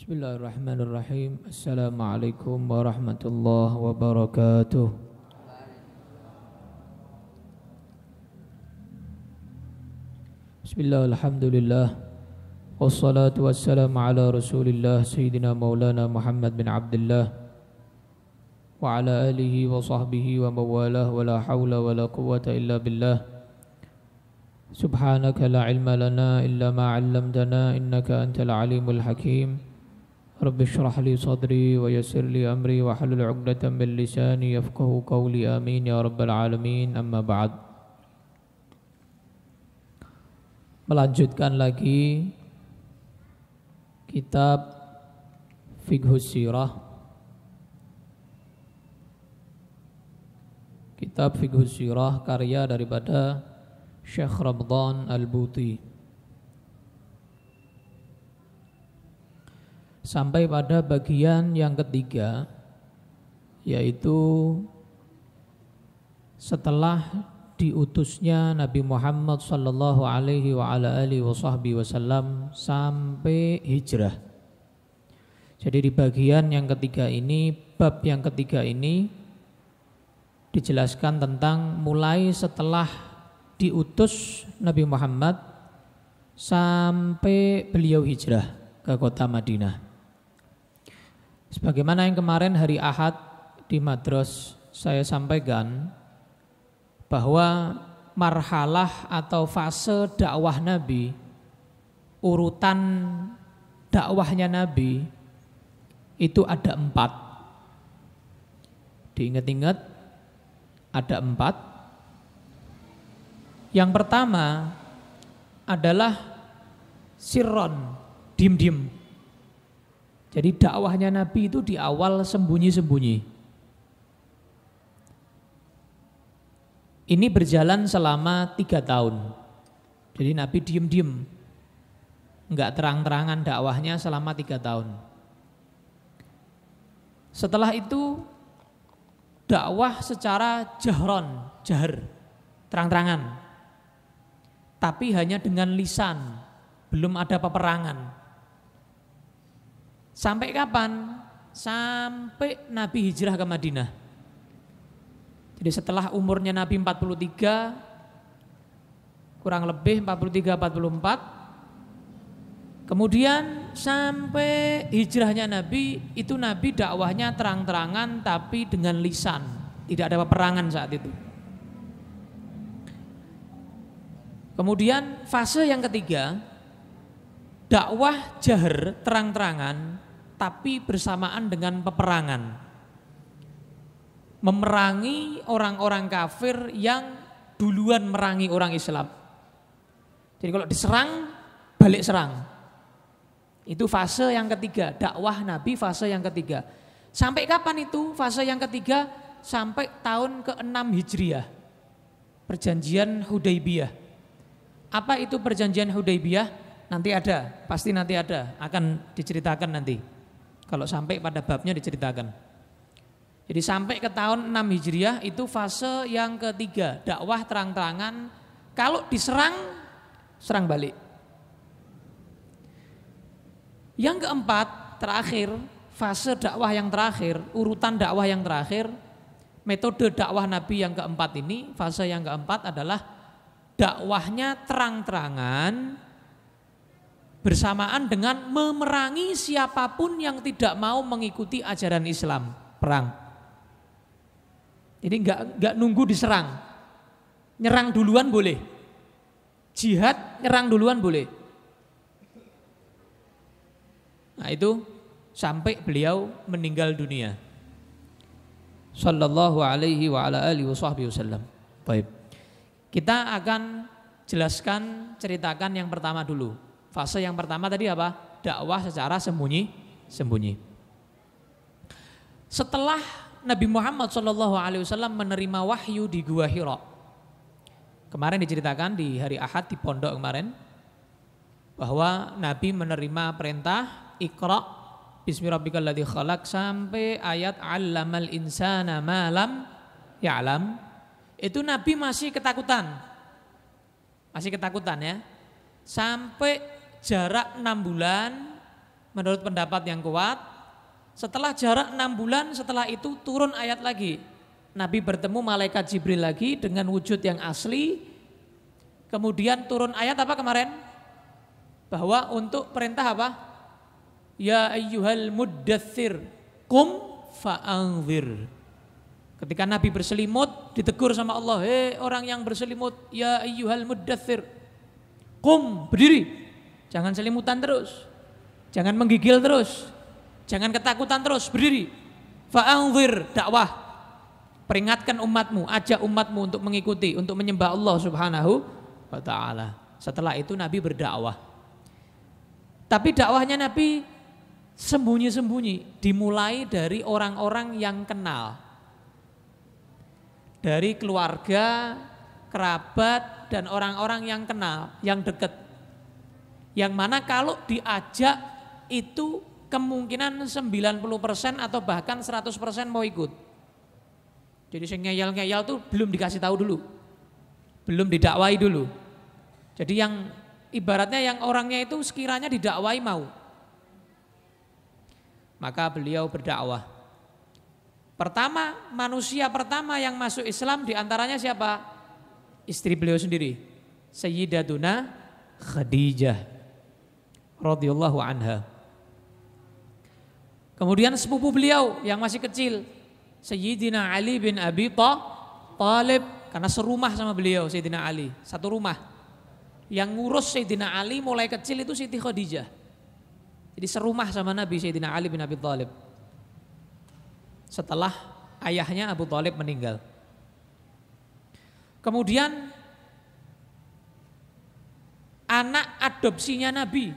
Bismillahirrahmanirrahim. Assalamualaikum warahmatullahi wabarakatuh. Bismillah, alhamdulillah. Wassalatu wassalamu ala rasulillah Sayyidina maulana Muhammad bin Abdullah wa ala alihi wa sahbihi wa mawalah wa la hawla wa la quwwata illa billah. Subhanaka la ilma lana illa ma 'allamtana innaka antal alimul hakim. Rabbi shrah li sadri wa yassir li amri wa halul 'uqdatam min lisani yafqahu qawli. Amin ya rabbal alamin. Amma ba'd. Melanjutkan lagi kitab Fiqhus Sirah. Kitab Fiqhus Sirah karya daripada Syekh Ramdhan Al-Buti. Sampai pada bagian yang ketiga, yaitu setelah diutusnya Nabi Muhammad sallallahu alaihi wa ala alihi wasallam sampai hijrah. Jadi di bagian yang ketiga ini, bab yang ketiga ini dijelaskan tentang mulai setelah diutus Nabi Muhammad sampai beliau hijrah ke kota Madinah. Sebagaimana yang kemarin hari Ahad di Madras saya sampaikan bahwa marhalah atau fase dakwah Nabi, urutan dakwahnya Nabi itu ada 4. Diingat-ingat, ada 4. Yang pertama adalah sirron, dim-dim. Jadi dakwahnya Nabi itu di awal sembunyi-sembunyi. Ini berjalan selama 3 tahun. Jadi Nabi diem-diem, enggak terang-terangan dakwahnya selama 3 tahun. Setelah itu dakwah secara jahar, terang-terangan. Tapi hanya dengan lisan, belum ada peperangan. Sampai kapan? Sampai Nabi hijrah ke Madinah. Jadi setelah umurnya Nabi 43, kurang lebih 43-44, kemudian sampai hijrahnya Nabi, itu Nabi dakwahnya terang-terangan tapi dengan lisan, tidak ada peperangan saat itu. Kemudian fase yang ketiga, dakwah jahar, terang-terangan tapi bersamaan dengan peperangan. Memerangi orang-orang kafir yang duluan merangi orang Islam. Jadi kalau diserang, balik serang. Itu fase yang ketiga, dakwah Nabi fase yang ketiga. Sampai kapan itu fase yang ketiga? Sampai tahun ke-6 Hijriah. Perjanjian Hudaybiyah. Apa itu perjanjian Hudaybiyah? Nanti ada, pasti nanti ada, akan diceritakan nanti. Kalau sampai pada babnya diceritakan. Jadi sampai ke tahun 6 Hijriah itu fase yang ketiga, dakwah terang-terangan. Kalau diserang, serang balik. Yang keempat, terakhir, fase dakwah yang terakhir, urutan dakwah yang terakhir, metode dakwah Nabi yang keempat ini, fase yang keempat adalah dakwahnya terang-terangan bersamaan dengan memerangi siapapun yang tidak mau mengikuti ajaran Islam, perang. Jadi enggak nunggu diserang. Nyerang duluan boleh. Jihad nyerang duluan boleh. Nah, itu sampai beliau meninggal dunia. Sallallahu alaihi wa ala alihi wasallam. Baik. Kita akan jelaskan, ceritakan yang pertama dulu. Fase yang pertama tadi apa? Dakwah secara sembunyi. Setelah Nabi Muhammad SAW menerima wahyu di Gua Hira. Kemarin diceritakan di hari Ahad di pondok kemarin, bahwa Nabi menerima perintah Iqra bismi rabbikal ladzi khalaq sampai ayat 'allamal insana ma lam ya'lam. Itu Nabi masih ketakutan. Masih ketakutan ya. Sampai jarak 6 bulan menurut pendapat yang kuat, setelah jarak 6 bulan setelah itu turun ayat lagi. Nabi bertemu malaikat Jibril lagi dengan wujud yang asli. Kemudian turun ayat apa kemarin? Bahwa untuk perintah apa? Ya ayyuhal muddathir qum fa'anzir. Ketika Nabi berselimut ditegur sama Allah, hei orang yang berselimut, ya ayyuhal muddathir qum, berdiri. Jangan selimutan terus. Jangan menggigil terus. Jangan ketakutan terus, berdiri. Fa'anzir, dakwah. Peringatkan umatmu, ajak umatmu untuk mengikuti, untuk menyembah Allah Subhanahu wa ta'ala. Setelah itu Nabi berdakwah. Tapi dakwahnya Nabi sembunyi-sembunyi, dimulai dari orang-orang yang kenal. Dari keluarga, kerabat, dan orang-orang yang kenal, yang dekat. Yang mana kalau diajak itu kemungkinan 90% atau bahkan 100% mau ikut. Jadi yang ngeyel-ngeyel tuh belum dikasih tahu dulu. Belum didakwai dulu. Jadi yang ibaratnya yang orangnya itu sekiranya didakwai mau. Maka beliau berdakwah. Pertama, manusia pertama yang masuk Islam diantaranya siapa? Istri beliau sendiri, Sayyidatuna Khadijah radhiyallahu anha. Kemudian sepupu beliau yang masih kecil, Sayyidina Ali bin Abi Thalib, karena serumah sama beliau Sayyidina Ali, satu rumah. Yang ngurus Sayyidina Ali mulai kecil itu Siti Khadijah. Jadi serumah sama Nabi Sayyidina Ali bin Abi Thalib. Setelah ayahnya Abu Thalib meninggal. Kemudian anak adopsinya Nabi,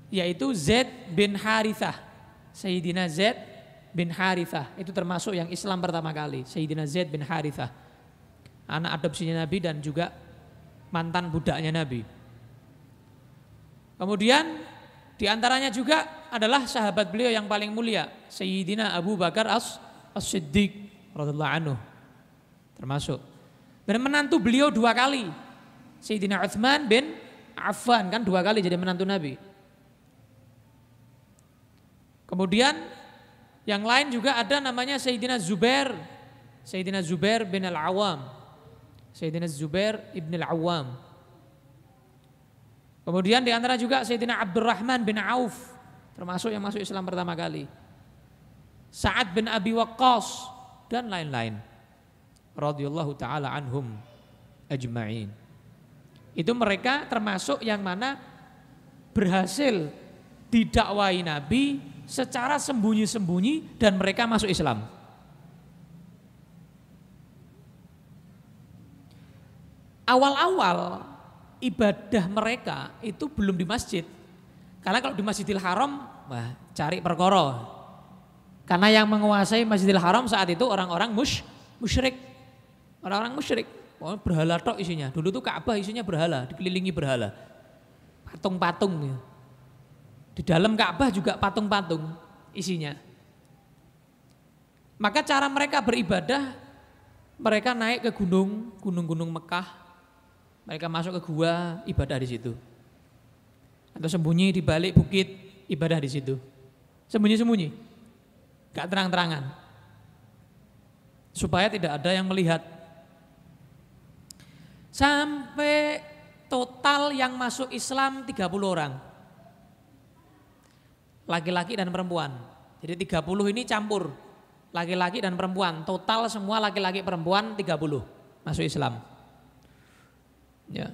yaitu Zaid bin Harithah. Sayyidina Zaid bin Harithah itu termasuk yang Islam pertama kali. Sayyidina Zaid bin Harithah, anak adopsinya Nabi dan juga mantan budaknya Nabi. Kemudian diantaranya juga adalah sahabat beliau yang paling mulia, Sayyidina Abu Bakar As-Siddiq radhiyallahu anhu termasuk. Dan menantu beliau 2 kali, Sayyidina Utsman bin Affan, kan 2 kali jadi menantu Nabi. Kemudian yang lain juga ada namanya Sayyidina Zubair bin Al-Awwam, Sayyidina Zubair ibn Al-Awwam. Kemudian di antara juga Sayyidina Abdurrahman bin Auf, termasuk yang masuk Islam pertama kali. Sa'ad bin Abi Waqqas dan lain-lain. Radhiyallahu taala anhum ajma'in. Itu mereka termasuk yang mana berhasil didakwai Nabi secara sembunyi-sembunyi dan mereka masuk Islam. Awal-awal ibadah mereka itu belum di masjid. Karena kalau di Masjidil Haram, wah, cari perkara. Karena yang menguasai Masjidil Haram saat itu orang-orang musyrik. Orang-orang musyrik. Oh, berhala tok isinya. Dulu tuh Ka'bah isinya berhala, dikelilingi berhala. Patung-patung. Di dalam Ka'bah juga patung-patung isinya. Maka cara mereka beribadah, mereka naik ke gunung-gunung Mekah. Mereka masuk ke gua, ibadah di situ. Atau sembunyi di balik bukit, ibadah di situ. Sembunyi-sembunyi, gak terang-terangan, supaya tidak ada yang melihat. Sampai total yang masuk Islam 30 orang, laki-laki dan perempuan. Jadi 30 ini campur, laki-laki dan perempuan. Total semua laki-laki perempuan 30 masuk Islam. Ya.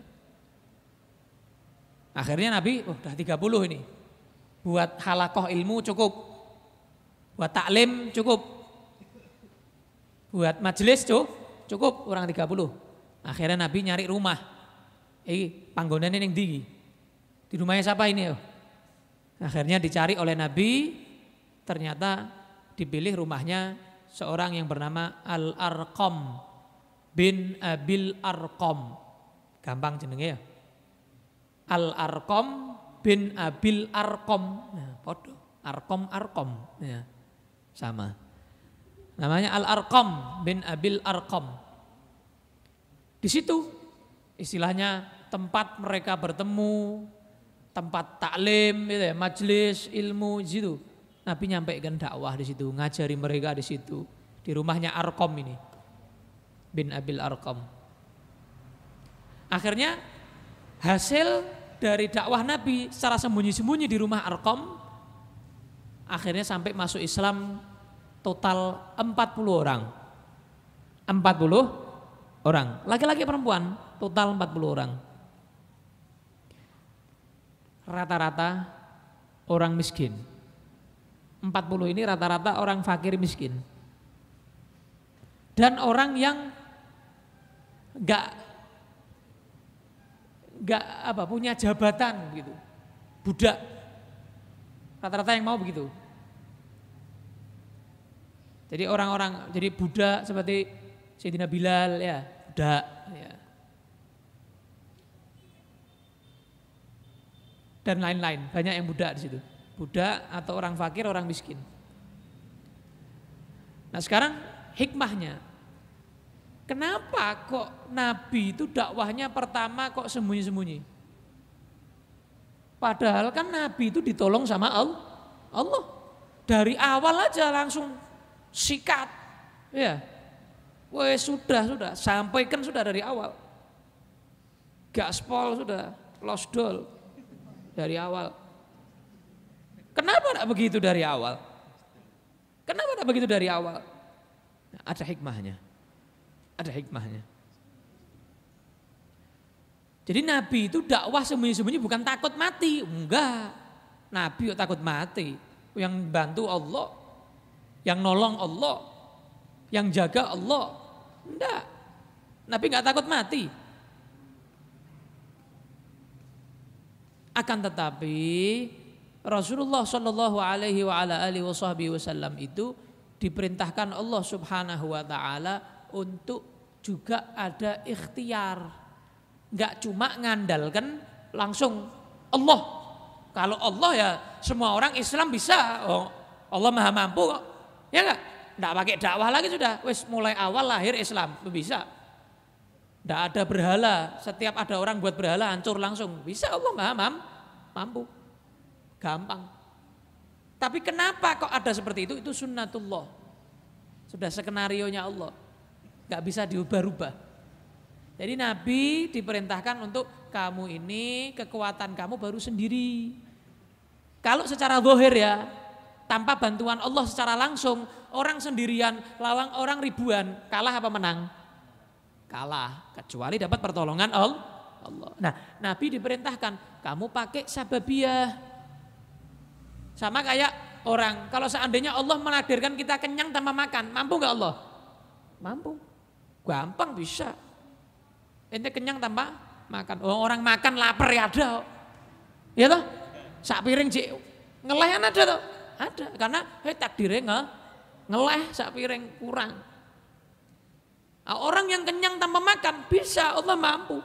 Akhirnya Nabi, udah 30 ini. Buat halakoh ilmu cukup. Buat taklim cukup. Buat majelis cukup orang 30. Akhirnya Nabi nyari rumah. Panggonan ini yang tinggi. Di rumahnya siapa ini? Akhirnya dicari oleh Nabi. Ternyata dipilih rumahnya seorang yang bernama Al-Arqam bin Abil Arqam. Gampang jenenge ya. Al-Arqam bin Abil Arqam. Nah, podo. Arqam. Ya, sama. Namanya Al-Arqam bin Abil Arqam. Di situ istilahnya tempat mereka bertemu, tempat taklim, gitu ya, majelis ilmu di situ. Nabi nyampaikan dakwah di situ, ngajari mereka di situ, di rumahnya Arqam ini, bin Abil Arqam. Akhirnya hasil dari dakwah Nabi secara sembunyi-sembunyi di rumah Arqam, akhirnya sampai masuk Islam total 40 orang. 40 orang, laki-laki perempuan, total 40 orang. Rata-rata orang miskin. 40 ini rata-rata orang fakir miskin. Dan orang yang enggak punya jabatan gitu. Budak. Rata-rata yang mau begitu. Jadi orang-orang jadi budak seperti Sayyidina Bilal ya, budak ya. Dan lain-lain, banyak yang budak di situ. Budak atau orang fakir, orang miskin. Nah, sekarang hikmahnya. Kenapa kok Nabi itu dakwahnya pertama kok sembunyi-sembunyi? Padahal kan Nabi itu ditolong sama Allah. Dari awal aja langsung sikat. Ya. Weh sudah, sampaikan sudah dari awal. Gaspol sudah, losdol dari awal. Kenapa tidak begitu dari awal? Kenapa tidak begitu dari awal? Nah, ada hikmahnya. Ada hikmahnya. Jadi Nabi itu dakwah sembunyi-sembunyi bukan takut mati. Enggak. Nabi kok takut mati. Yang bantu Allah. Yang nolong Allah. Yang jaga Allah. Enggak. Nabi enggak takut mati. Akan tetapi Rasulullah Shallallahu Alaihi Wasallam itu diperintahkan Allah Subhanahu Wa Taala untuk juga ada ikhtiar, nggak cuma ngandalkan langsung Allah. Kalau Allah ya semua orang Islam bisa, oh, Allah maha mampu kok, ya nggak pakai dakwah lagi sudah, wes mulai awal lahir Islam bisa. Nggak ada berhala, setiap ada orang buat berhala hancur langsung, bisa Allah maha mampu. Gampang. Tapi kenapa kok ada seperti itu? Itu sunnatullah. Sudah skenarionya Allah. Gak bisa diubah-ubah. Jadi Nabi diperintahkan untuk kamu ini kekuatan kamu baru sendiri. Kalau secara zahir ya, tanpa bantuan Allah secara langsung, orang sendirian lawan orang ribuan, kalah apa menang? Kalah, kecuali dapat pertolongan Allah. Nah, Nabi diperintahkan kamu pakai sababiyah. Sama kayak orang, kalau seandainya Allah menakdirkan kita kenyang tanpa makan, mampu gak Allah? Mampu, gampang bisa. Ente kenyang tanpa makan, orang makan lapar ya ada, ya toh? Sak piring cik ngeleh ada toh? Ada, karena takdirnya ngeleh sak piring kurang. Nah, orang yang kenyang tanpa makan bisa, Allah mampu.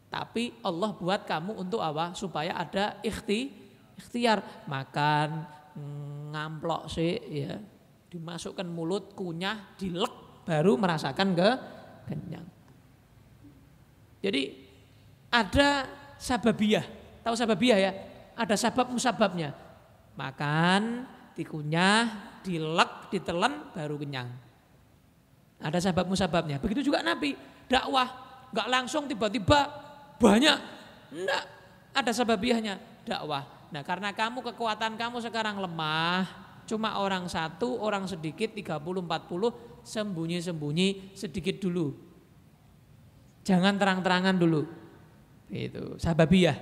Tapi Allah buat kamu untuk apa? Supaya ada ikhtiar, makan, ngamplok sih ya, dimasukkan mulut, kunyah, dilek, baru merasakan kenyang. Jadi ada sababiyah, tahu sababiyah ya? Ada sabab musababnya. Makan, dikunyah, dilek, ditelan, baru kenyang. Ada sabab musababnya. Begitu juga Nabi dakwah, nggak langsung tiba-tiba banyak, enggak, ada sababiyahnya dakwah. Nah, karena kamu kekuatan kamu sekarang lemah, cuma orang satu, orang sedikit, 30, 40, sembunyi-sembunyi sedikit dulu. Jangan terang-terangan dulu. Itu sababiyah.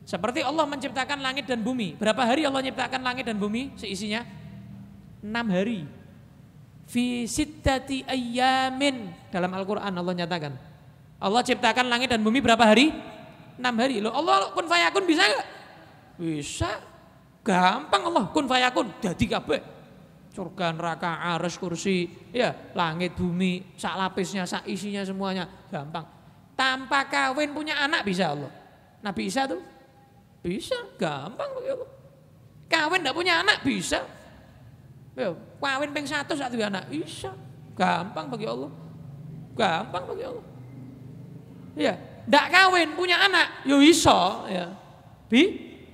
Seperti Allah menciptakan langit dan bumi. Berapa hari Allah menciptakan langit dan bumi seisinya? 6 hari. Fi sittati ayyamin. Dalam Al-Quran Allah nyatakan. Allah ciptakan langit dan bumi berapa hari? 6 hari. Loh, Allah kun fayakun bisa gak? Bisa, gampang Allah kun fayakun, jadi kabeh. Surga, neraka, arsy, kursi, ya langit, bumi, sak lapisnya, sak isinya semuanya, gampang. Tanpa kawin punya anak bisa Allah. Nabi Isa tuh bisa, gampang bagi Allah. Kawin tidak punya anak bisa. Ya, kawin ping 1 satu anak bisa, gampang bagi Allah. Gampang bagi Allah. Ya, Ndak kawin punya anak, yo iso ya.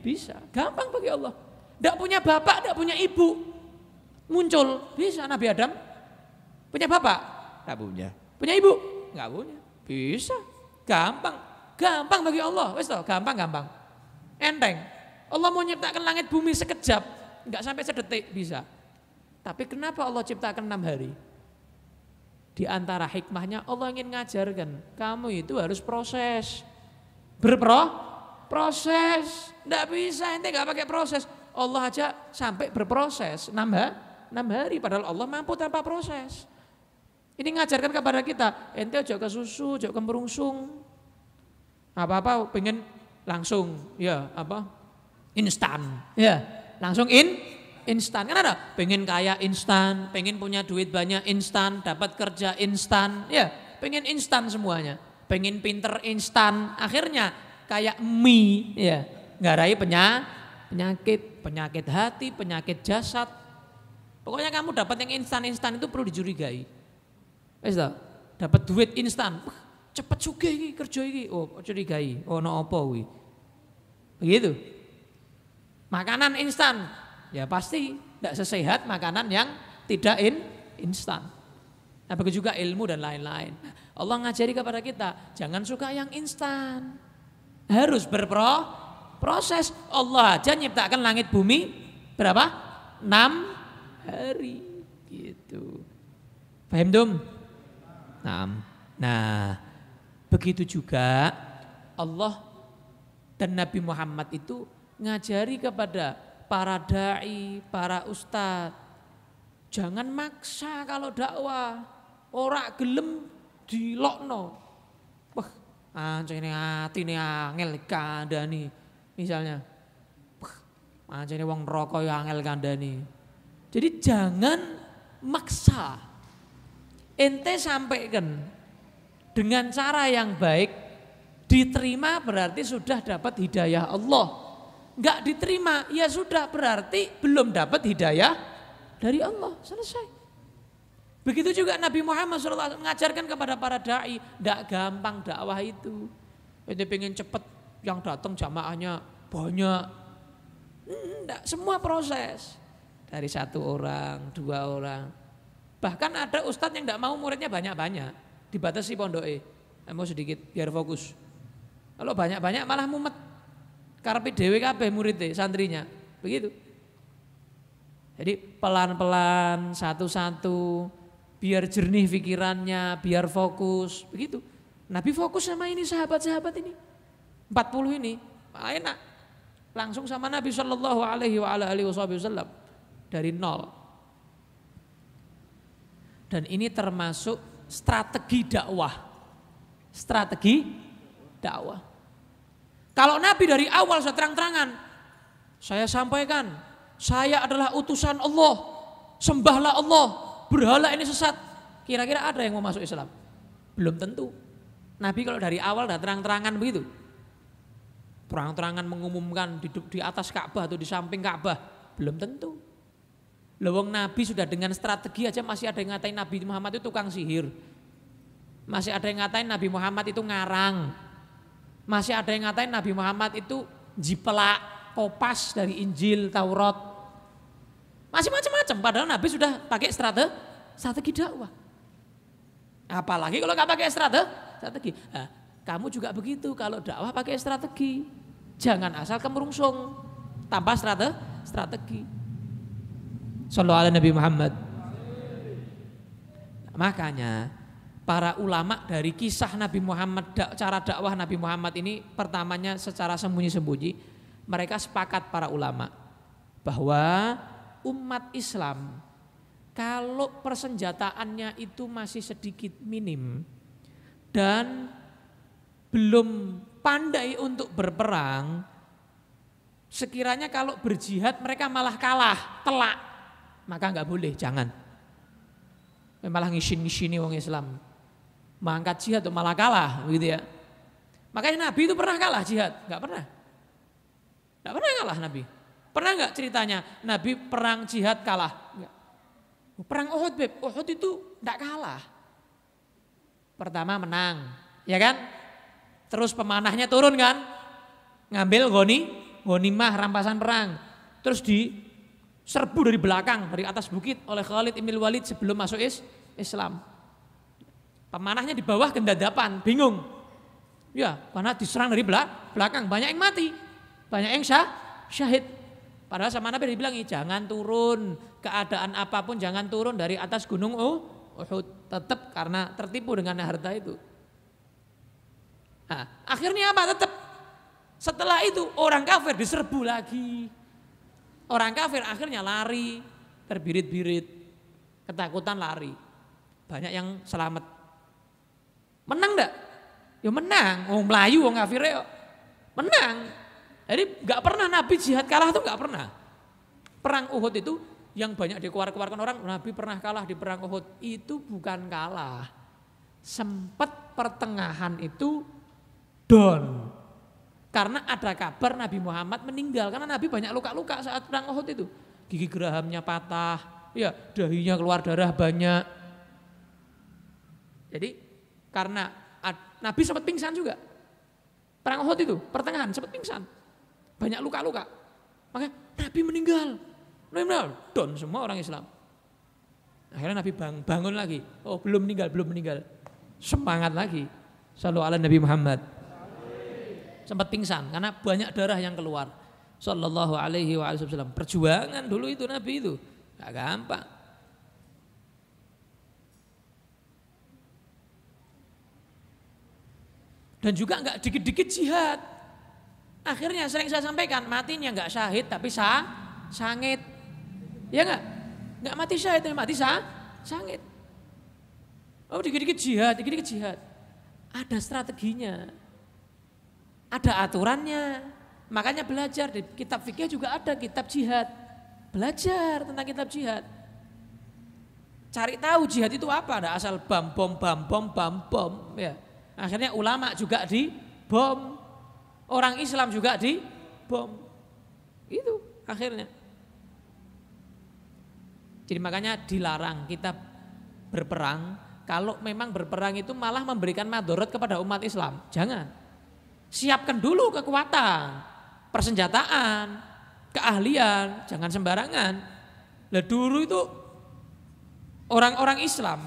Bisa, gampang bagi Allah. Ndak punya bapak, ndak punya ibu, muncul bisa. Nabi Adam punya bapak? Nggak punya. Punya ibu? Nggak punya. Bisa, gampang bagi Allah. Wes toh, gampang. Enteng. Allah mau nyiptakan langit bumi sekejap, nggak sampai sedetik bisa. Tapi kenapa Allah ciptakan 6 hari? Di antara hikmahnya Allah ingin ngajarkan, kamu itu harus proses. Proses. Nggak bisa, ente nggak pakai proses. Allah aja sampai berproses 6 hari, padahal Allah mampu tanpa proses. Ini ngajarkan kepada kita, ente ojo ke susu, ojo ke merungsung. Apa-apa pengen langsung, ya apa? Instan. Ya, langsung instan. Kan ada pengen kaya instan, pengen punya duit banyak instan, dapat kerja instan. Ya, pengen instan semuanya. Pengen pinter instan. Akhirnya kayak mie, ya. Ngarai penyakit hati, penyakit jasad. Pokoknya kamu dapat yang instan itu perlu dicurigai. Wes ta, dapat duit instan. Cepet juga iki kerja iki. Oh, curigai. Oh, no apa kuwi. Begitu. Makanan instan, ya pasti tidak sesehat makanan yang tidak instan. Nah, begitu juga ilmu dan lain-lain. Allah ngajari kepada kita, jangan suka yang instan. Harus berproses. Allah aja nyiptakan langit bumi berapa? 6 hari. Gitu. Paham dong? Nah, begitu juga Allah dan Nabi Muhammad itu ngajari kepada para da'i, para ustadz, jangan maksa kalau dakwah, ora gelem dilokno. Wah, anjene atine angel kandhani misalnya. Wah, anjene wong neraka ya angel kandhani. Jadi jangan maksa. Ente sampaikan dengan cara yang baik, diterima berarti sudah dapat hidayah Allah. Enggak diterima, ya sudah berarti belum dapat hidayah dari Allah. Selesai. Begitu juga Nabi Muhammad SAW mengajarkan kepada para da'i, enggak gampang dakwah itu. Ente pengen cepet, yang datang jamaahnya banyak. Enggak, semua proses. Dari 1 orang, 2 orang. Bahkan ada ustadz yang enggak mau muridnya banyak-banyak. Dibatasi pondoknya, mau sedikit biar fokus. Kalau banyak-banyak malah mumet. Karepe dhewe kabeh muridnya, santrinya. Begitu. Jadi pelan-pelan, satu-satu, biar jernih pikirannya, biar fokus, begitu. Nabi fokus sama ini sahabat-sahabat ini. 40 ini, enak. Langsung sama Nabi sallallahu alaihi wasallam dari nol. Dan ini termasuk strategi dakwah. Strategi dakwah. Kalau Nabi dari awal saya terang-terangan, saya sampaikan, saya adalah utusan Allah, sembahlah Allah, berhala ini sesat. Kira-kira ada yang mau masuk Islam? Belum tentu. Nabi kalau dari awal sudah terang-terangan begitu, terang-terangan mengumumkan di atas Ka'bah atau di samping Ka'bah, belum tentu. Lawang Nabi sudah dengan strategi aja masih ada yang ngatain Nabi Muhammad itu tukang sihir. Masih ada yang ngatain Nabi Muhammad itu ngarang. Masih ada yang ngatain Nabi Muhammad itu jipelak, kopas dari Injil, Taurat. Masih macam-macam, padahal Nabi sudah pakai strategi dakwah. Apalagi kalau nggak pakai strategi. Nah, kamu juga begitu, kalau dakwah pakai strategi. Jangan asal kemerungsung tanpa strategi. Sallallahu alaihi Nabi Muhammad. Makanya para ulama dari kisah Nabi Muhammad, cara dakwah Nabi Muhammad ini pertamanya secara sembunyi-sembunyi mereka sepakat para ulama bahwa umat Islam kalau persenjataannya itu masih sedikit minim dan belum pandai untuk berperang, sekiranya kalau berjihad mereka malah kalah, telak, maka nggak boleh, jangan. Malah ngisin-ngisini wong Islam. Mengangkat jihad itu malah kalah, begitu ya. Makanya Nabi itu pernah kalah jihad? Enggak pernah. Enggak pernah kalah Nabi. Pernah enggak ceritanya Nabi perang jihad kalah? Enggak. Perang Uhud, Uhud itu enggak kalah. Pertama menang, ya kan? Terus pemanahnya turun kan, ngambil ghanimah rampasan perang. Terus diserbu dari belakang, dari atas bukit oleh Khalid ibn Walid sebelum masuk Islam. Pemanahnya di bawah gendadapan, bingung. Ya, karena diserang dari belakang, banyak yang mati, banyak yang syahid. Padahal sama Nabi dibilang, jangan turun, keadaan apapun jangan turun dari atas gunung Uhud. Tetap karena tertipu dengan harta itu. Nah, akhirnya apa? Tetap setelah itu orang kafir diserbu lagi. Orang kafir akhirnya lari, terbirit-birit, ketakutan lari. Banyak yang selamat. Menang enggak? Ya menang, wong Melayu, wong kafir ya menang. Jadi nggak pernah Nabi jihad kalah tuh nggak pernah. Perang Uhud itu yang banyak dikeluarkan orang, Nabi pernah kalah di perang Uhud. Itu bukan kalah. Sempat pertengahan itu down. Karena ada kabar Nabi Muhammad meninggal. Karena Nabi banyak luka-luka saat perang Uhud itu. Gigi gerahamnya patah, ya dahinya keluar darah banyak. Jadi karena Nabi sempat pingsan juga. Perang Uhud itu pertengahan sempat pingsan. Banyak luka-luka. Makanya Nabi meninggal. Down semua orang Islam. Akhirnya Nabi bangun lagi. Oh belum meninggal. Semangat lagi. Shallallahu ala Nabi Muhammad. Sempat pingsan karena banyak darah yang keluar. Sallallahu alaihi wasallam. Perjuangan dulu itu Nabi itu. Gak gampang. Dan juga gak dikit-dikit jihad. Akhirnya sering saya sampaikan, matinya nggak syahid tapi sangit. Ya nggak mati syahid tapi mati sangit. Oh dikit-dikit jihad. Ada strateginya. Ada aturannya. Makanya belajar di kitab fikih juga ada kitab jihad. Belajar tentang kitab jihad. Cari tahu jihad itu apa, ada asal bom ya. Akhirnya ulama juga dibom. Orang Islam juga dibom. Itu akhirnya. Jadi makanya dilarang kita berperang. Kalau memang berperang itu malah memberikan madorot kepada umat Islam. Jangan. Siapkan dulu kekuatan, persenjataan, keahlian. Jangan sembarangan. Lah dulu itu orang-orang Islam,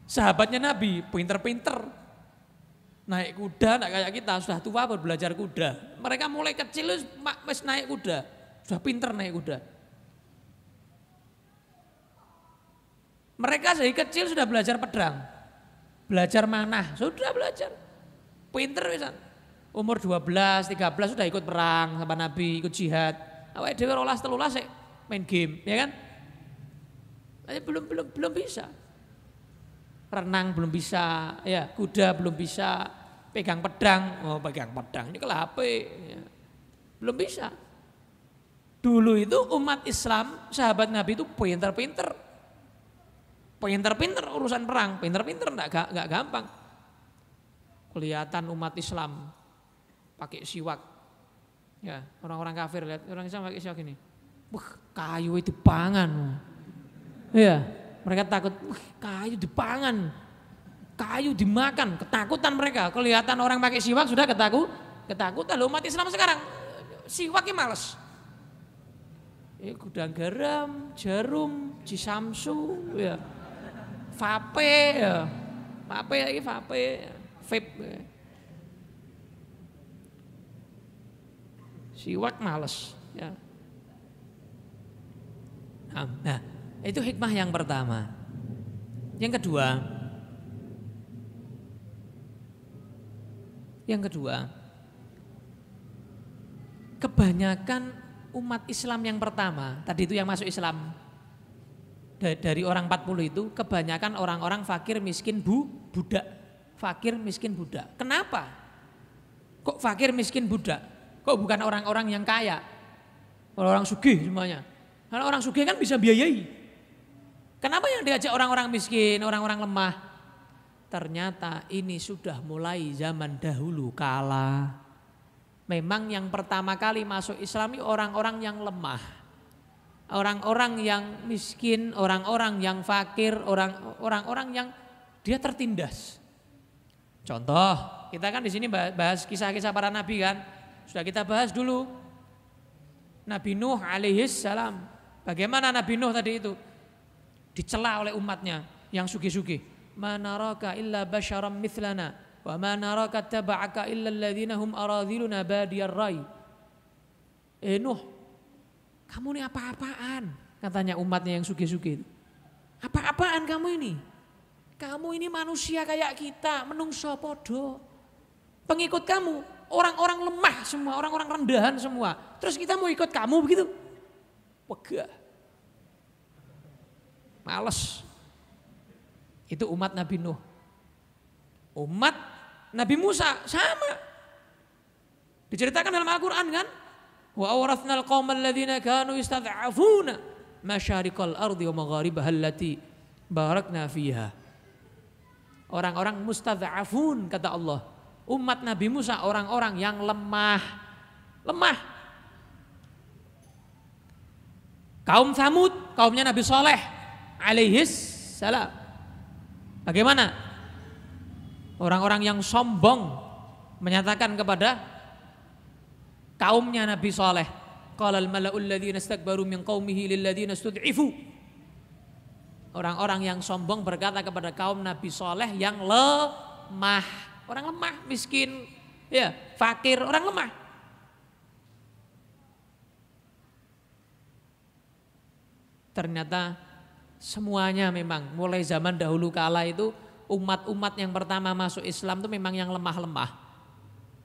sahabatnya Nabi, pinter-pinter. Naik kuda, nak kayak kita sudah tua baru belajar kuda. Mereka mulai kecil wis naik kuda, sudah pinter naik kuda. Mereka dari kecil sudah belajar pedang, belajar manah, sudah belajar. Pinter wisan. Umur 12, 13 sudah ikut perang sama Nabi, ikut jihad. Awake dhewe 12, 13 main game, ya kan? Tapi belum bisa. Renang belum bisa, ya kuda belum bisa, pegang pedang ini kelape, ya. Belum bisa. Dulu itu umat Islam, sahabat Nabi itu pinter-pinter urusan perang, pinter-pinter nggak gampang. Kelihatan umat Islam pakai siwak, ya orang-orang kafir lihat orang Islam pakai siwak ini, kayu itu pangan, ya. Mereka takut, kayu dipangan, kayu dimakan, ketakutan mereka. Kelihatan orang pakai siwak sudah ketakutan. Loh, umat Islam sekarang siwaknya males. Gudang garam, jarum, cisamsu, ya, vape, ya, vape, vape. Siwak males, ya. Nah. Itu hikmah yang pertama. Yang kedua, kebanyakan umat Islam yang pertama, tadi itu yang masuk Islam dari orang 40 itu, kebanyakan orang-orang fakir miskin budak. Fakir miskin budak. Kenapa? Kok fakir miskin budak? Kok bukan orang-orang yang kaya? Orang-orang sugih semuanya. Karena orang sugih kan bisa biayai. Kenapa yang diajak orang-orang miskin, orang-orang lemah? Ternyata ini sudah mulai zaman dahulu kala. Memang yang pertama kali masuk Islam ini orang-orang yang lemah. Orang-orang yang miskin, orang-orang yang fakir, orang-orang yang dia tertindas. Contoh, Kita kan di sini bahas kisah-kisah para nabi kan. Sudah kita bahas dulu. Nabi Nuh alaihis salam. Bagaimana Nabi Nuh tadi itu? Dicela oleh umatnya yang sugih-sugih. Ma naraka illa basyaram mithlana wa ma naraka taba'aka illa alladhina hum aradhiluna badiyar rai. Nuh, kamu ini apa-apaan? Katanya umatnya yang sugih-sugih itu. Apa-apaan kamu ini? Kamu ini manusia kayak kita, menungso podo. Pengikut kamu, orang-orang lemah semua, orang-orang rendahan semua. Terus kita mau ikut kamu begitu? Wegah. Males. Itu umat Nabi Nuh. Umat Nabi Musa sama. Diceritakan dalam Al-Quran kan? Wa awrathnal qawmal ladhina kanu yastad'afuna masyariqal ardi wa magharibaha allati barakna fiha. Orang-orang mustad'afun kata Allah. Umat Nabi Musa orang-orang yang lemah. Lemah. Kaum Tsamud, kaumnya Nabi Saleh alaihis salam. Bagaimana? Orang-orang yang sombong menyatakan kepada kaumnya Nabi Saleh, qala al-mala'ul ladzina istakbaru min qaumihi lil ladzina istud'ifu. Orang-orang yang sombong berkata kepada kaum Nabi Saleh yang lemah, orang lemah, miskin, ya, fakir, orang lemah. Ternyata semuanya memang mulai zaman dahulu kala itu umat-umat yang pertama masuk Islam itu memang yang lemah-lemah.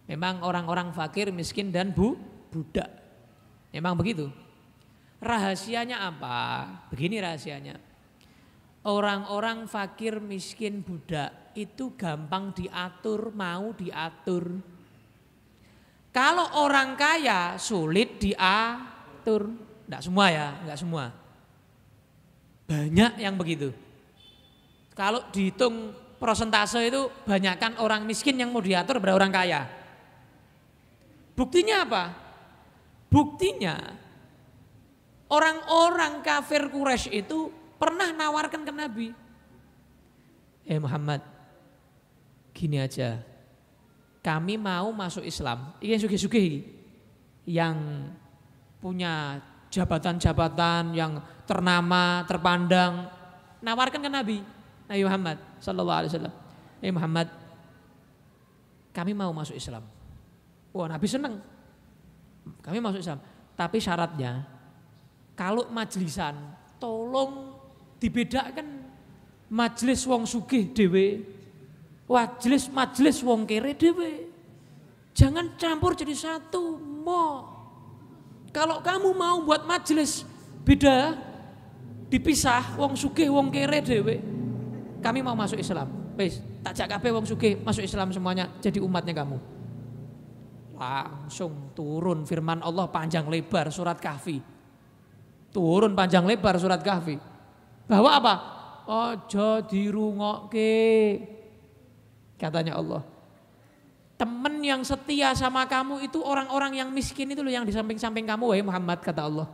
Memang orang-orang fakir, miskin dan budak. Memang begitu. Rahasianya apa? Begini rahasianya. Orang-orang fakir, miskin, budak itu gampang diatur, mau diatur. Kalau orang kaya sulit diatur. Enggak semua ya, enggak semua. Banyak yang begitu. Kalau dihitung persentase itu banyakkan orang miskin yang mau diatur daripada orang kaya. Buktinya apa? Buktinya orang-orang kafir Quraisy itu pernah nawarkan ke Nabi. Muhammad, gini aja. Kami mau masuk Islam. Ini sugih-sugih yang punya jabatan-jabatan yang ternama, terpandang, nawarkan ke Nabi Muhammad sallallahu alaihi wasallam. Muhammad, kami mau masuk Islam. Wah, Nabi senang. Kami masuk Islam, tapi syaratnya kalau majlisan tolong dibedakan majelis wong sugih dhewe, majelis wong kere dhewe. Jangan campur jadi satu, mo. Kalau kamu mau buat majelis beda, dipisah wong sugih wong kere dhewe. Kami mau masuk Islam. Wis, tak jak kabeh wong sugih masuk Islam semuanya jadi umatnya kamu. Langsung turun firman Allah panjang lebar surat Kahfi. Turun panjang lebar surat Kahfi. Bahwa apa? Aja dirungokke. Katanya Allah. Temen yang setia sama kamu itu orang-orang yang miskin itu loh yang di samping-samping kamu, wahai Muhammad, kata Allah.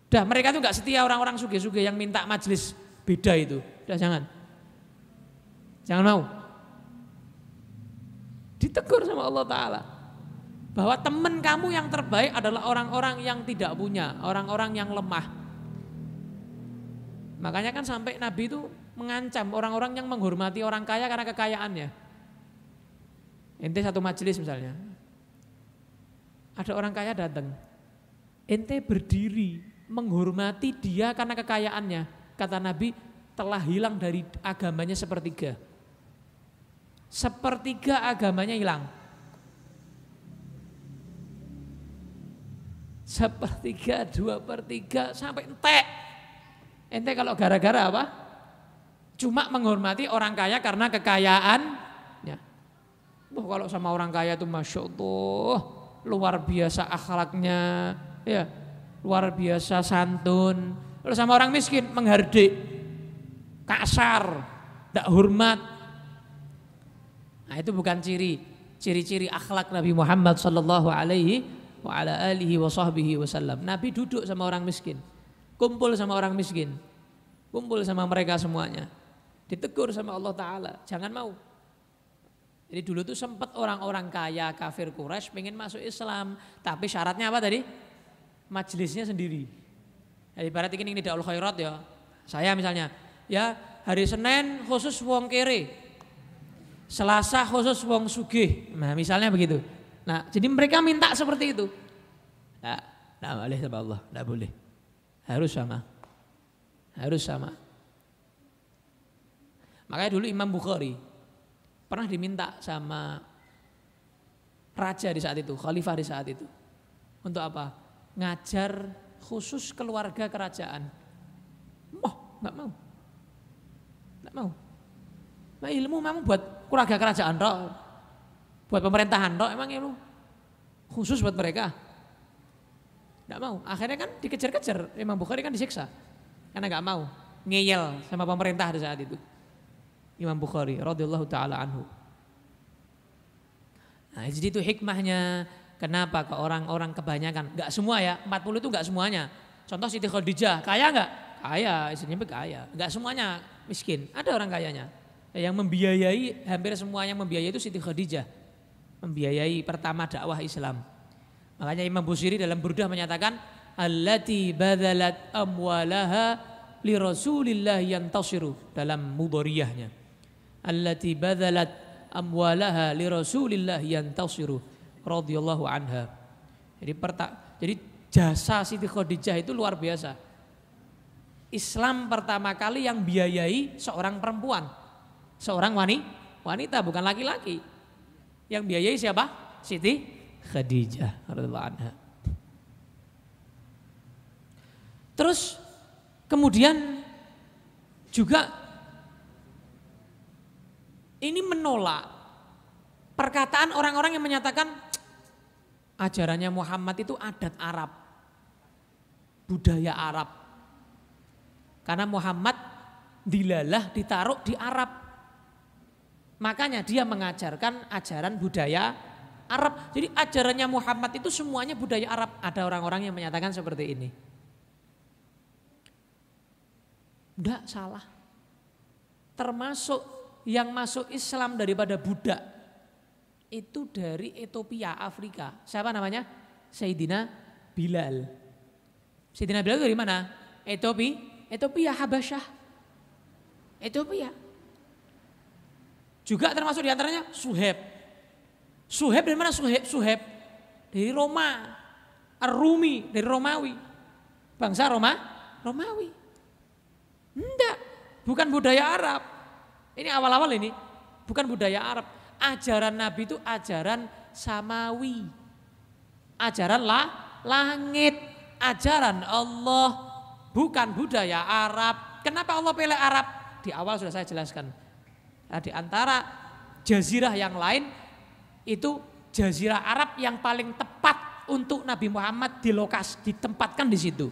Dah, mereka itu enggak setia orang-orang sugih-sugih yang minta majelis beda itu. Dah, jangan. Jangan mau. Ditegur sama Allah Ta'ala. Bahwa teman kamu yang terbaik adalah orang-orang yang tidak punya, orang-orang yang lemah. Makanya kan sampai Nabi itu mengancam orang-orang yang menghormati orang kaya karena kekayaannya. Ente satu majelis misalnya, ada orang kaya datang, ente berdiri menghormati dia karena kekayaannya. Kata Nabi, telah hilang dari agamanya sepertiga. Sepertiga agamanya hilang. Sepertiga, 2/3 sampai entek. Ente kalau gara-gara apa? Cuma menghormati orang kaya karena kekayaannya. Kalau sama orang kaya itu Masya Allah, luar biasa akhlaknya, ya, luar biasa santun. Kalau sama orang miskin menghardik, kasar, tidak hormat. Nah, itu bukan ciri-ciri akhlak Nabi Muhammad sallallahu alaihi wa ala alihi wa sahbihi wasallam. Nabi duduk sama orang miskin, kumpul sama orang miskin, kumpul sama mereka semuanya. Ditegur sama Allah Ta'ala, jangan mau. Jadi dulu tuh sempat orang-orang kaya kafir Quraisy pengen masuk Islam, tapi syaratnya apa tadi? Majelisnya sendiri. Jadi ibarat ini Nidaul Khairat ya. Saya misalnya, ya hari Senin khusus wong kere, Selasa khusus wong sugih. Nah misalnya begitu. Nah jadi mereka minta seperti itu. Nah, tidak boleh sama Allah, tidak boleh. Harus sama. Harus sama. Makanya dulu Imam Bukhari pernah diminta sama raja di saat itu, khalifah di saat itu. Untuk apa? Ngajar khusus keluarga kerajaan. Nggak mau. Nggak mau. Nah, ilmu memang buat keluarga kerajaan toh. Buat pemerintahan toh, emang ilmu khusus buat mereka. Nggak mau. Akhirnya kan dikejar-kejar. Imam Bukhari kan disiksa. Karena nggak mau. Ngeyel sama pemerintah di saat itu. Imam Bukhari radhiyallahu taala anhu. Nah, jadi itu hikmahnya kenapa ke orang-orang kebanyakan, enggak semua ya, 40 itu enggak semuanya. Contoh Siti Khadijah, kaya enggak? Kaya, istrinya kaya. Enggak semuanya miskin, ada orang kayanya. Yang membiayai, hampir semuanya membiayai itu Siti Khadijah. Membiayai pertama dakwah Islam. Makanya Imam Busiri dalam Burdah menyatakan allati badzalat amwalaha li Rasulillah yantasiru dalam mudhariyahnya. Allati badzalat amwalaha li Rasulillah yantasiru radhiyallahu anha. Jadi jasa Siti Khadijah itu luar biasa. Islam pertama kali yang biayai seorang perempuan, seorang wanita bukan laki-laki. Yang biayai siapa? Siti Khadijah radhiyallahu anha. Terus kemudian juga ini menolak perkataan orang-orang yang menyatakan ajarannya Muhammad itu adat Arab, budaya Arab. Karena Muhammad dilalah ditaruh di Arab. Makanya dia mengajarkan ajaran budaya Arab. Jadi ajarannya Muhammad itu semuanya budaya Arab. Ada orang-orang yang menyatakan seperti ini. Enggak, salah. Termasuk yang masuk Islam daripada budak itu dari Ethiopia, Afrika. Siapa namanya? Sayyidina Bilal. Sayyidina Bilal dari mana? Ethiopia, Habasyah. Ethiopia. Juga termasuk diantaranya Suhaib. Suhaib dari mana Suhaib? Dari Roma. Ar-Rumi, dari Romawi. Bangsa Romawi. Enggak, bukan budaya Arab. Ini awal-awal ini, bukan budaya Arab. Ajaran Nabi itu ajaran samawi. Ajaran langit. Ajaran Allah, bukan budaya Arab. Kenapa Allah pilih Arab? Di awal sudah saya jelaskan. Nah, di antara jazirah yang lain, itu jazirah Arab yang paling tepat untuk Nabi Muhammad ditempatkan di situ.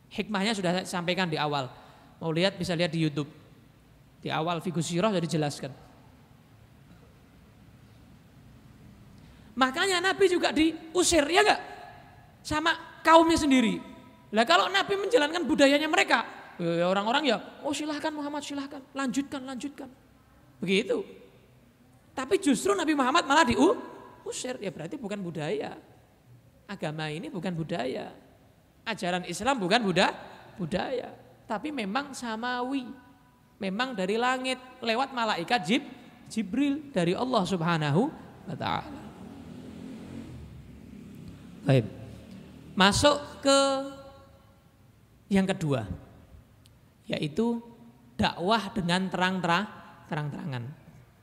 Hikmahnya sudah saya sampaikan di awal. Mau lihat bisa lihat di YouTube. Di awal Fiqh Sirah sudah dijelaskan. Makanya Nabi juga diusir, ya enggak? Sama kaumnya sendiri. Lah kalau Nabi menjalankan budayanya mereka, orang-orang ya, oh silahkan Muhammad silahkan, lanjutkan. Begitu. Tapi justru Nabi Muhammad malah diusir, ya berarti bukan budaya. Agama ini bukan budaya. Ajaran Islam bukan budaya. Tapi memang samawi. Memang dari langit lewat malaikat Jibril dari Allah Subhanahu wa taala. Baik. Masuk ke yang kedua, yaitu dakwah dengan terang-terangan.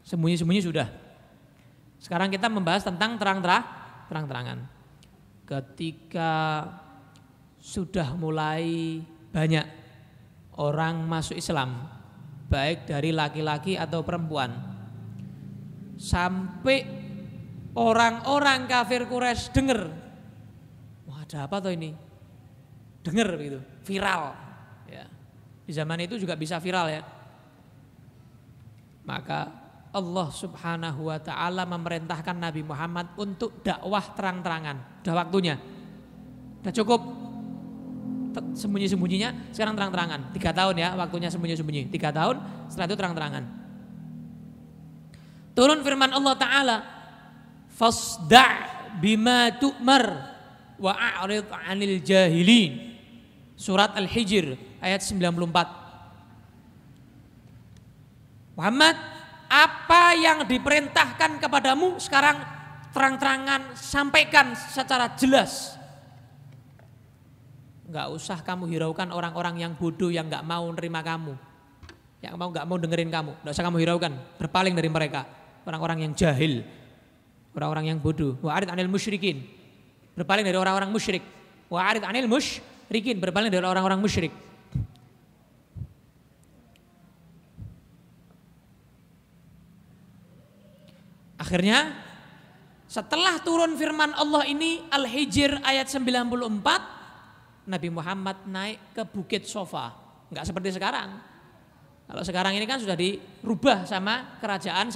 Sembunyi-sembunyi sudah. Sekarang kita membahas tentang terang-terangan. Ketika sudah mulai banyak orang masuk Islam, baik dari laki-laki atau perempuan, sampai orang-orang kafir Quraisy dengar, wah ada apa toh ini? Dengar begitu, viral. Ya. Di zaman itu juga bisa viral ya. Maka Allah Subhanahu wa taala memerintahkan Nabi Muhammad untuk dakwah terang-terangan. Sudah waktunya. Sudah cukup sembunyi-sembunyinya, sekarang terang-terangan. 3 tahun ya waktunya sembunyi-sembunyi. 3 tahun, setelah itu terang-terangan. Turun firman Allah Ta'ala, fasda' bima tu'mar wa a'rid 'anil jahilin. Surat Al-Hijr ayat 94. Muhammad, apa yang diperintahkan kepadamu sekarang terang-terangan sampaikan secara jelas. Enggak usah kamu hiraukan orang-orang yang bodoh yang enggak mau nerima kamu. Yang enggak mau dengerin kamu. Enggak usah kamu hiraukan, berpaling dari mereka. Orang-orang yang jahil, orang-orang yang bodoh. Wa'arid 'anil musyrikin. Berpaling dari orang-orang musyrik. Wa'arid 'anil musyrikin, berpaling dari orang-orang musyrik. Akhirnya setelah turun firman Allah ini Al-Hijr ayat 94, Nabi Muhammad naik ke Bukit Sofa. Enggak seperti sekarang. Kalau sekarang ini kan sudah dirubah sama kerajaan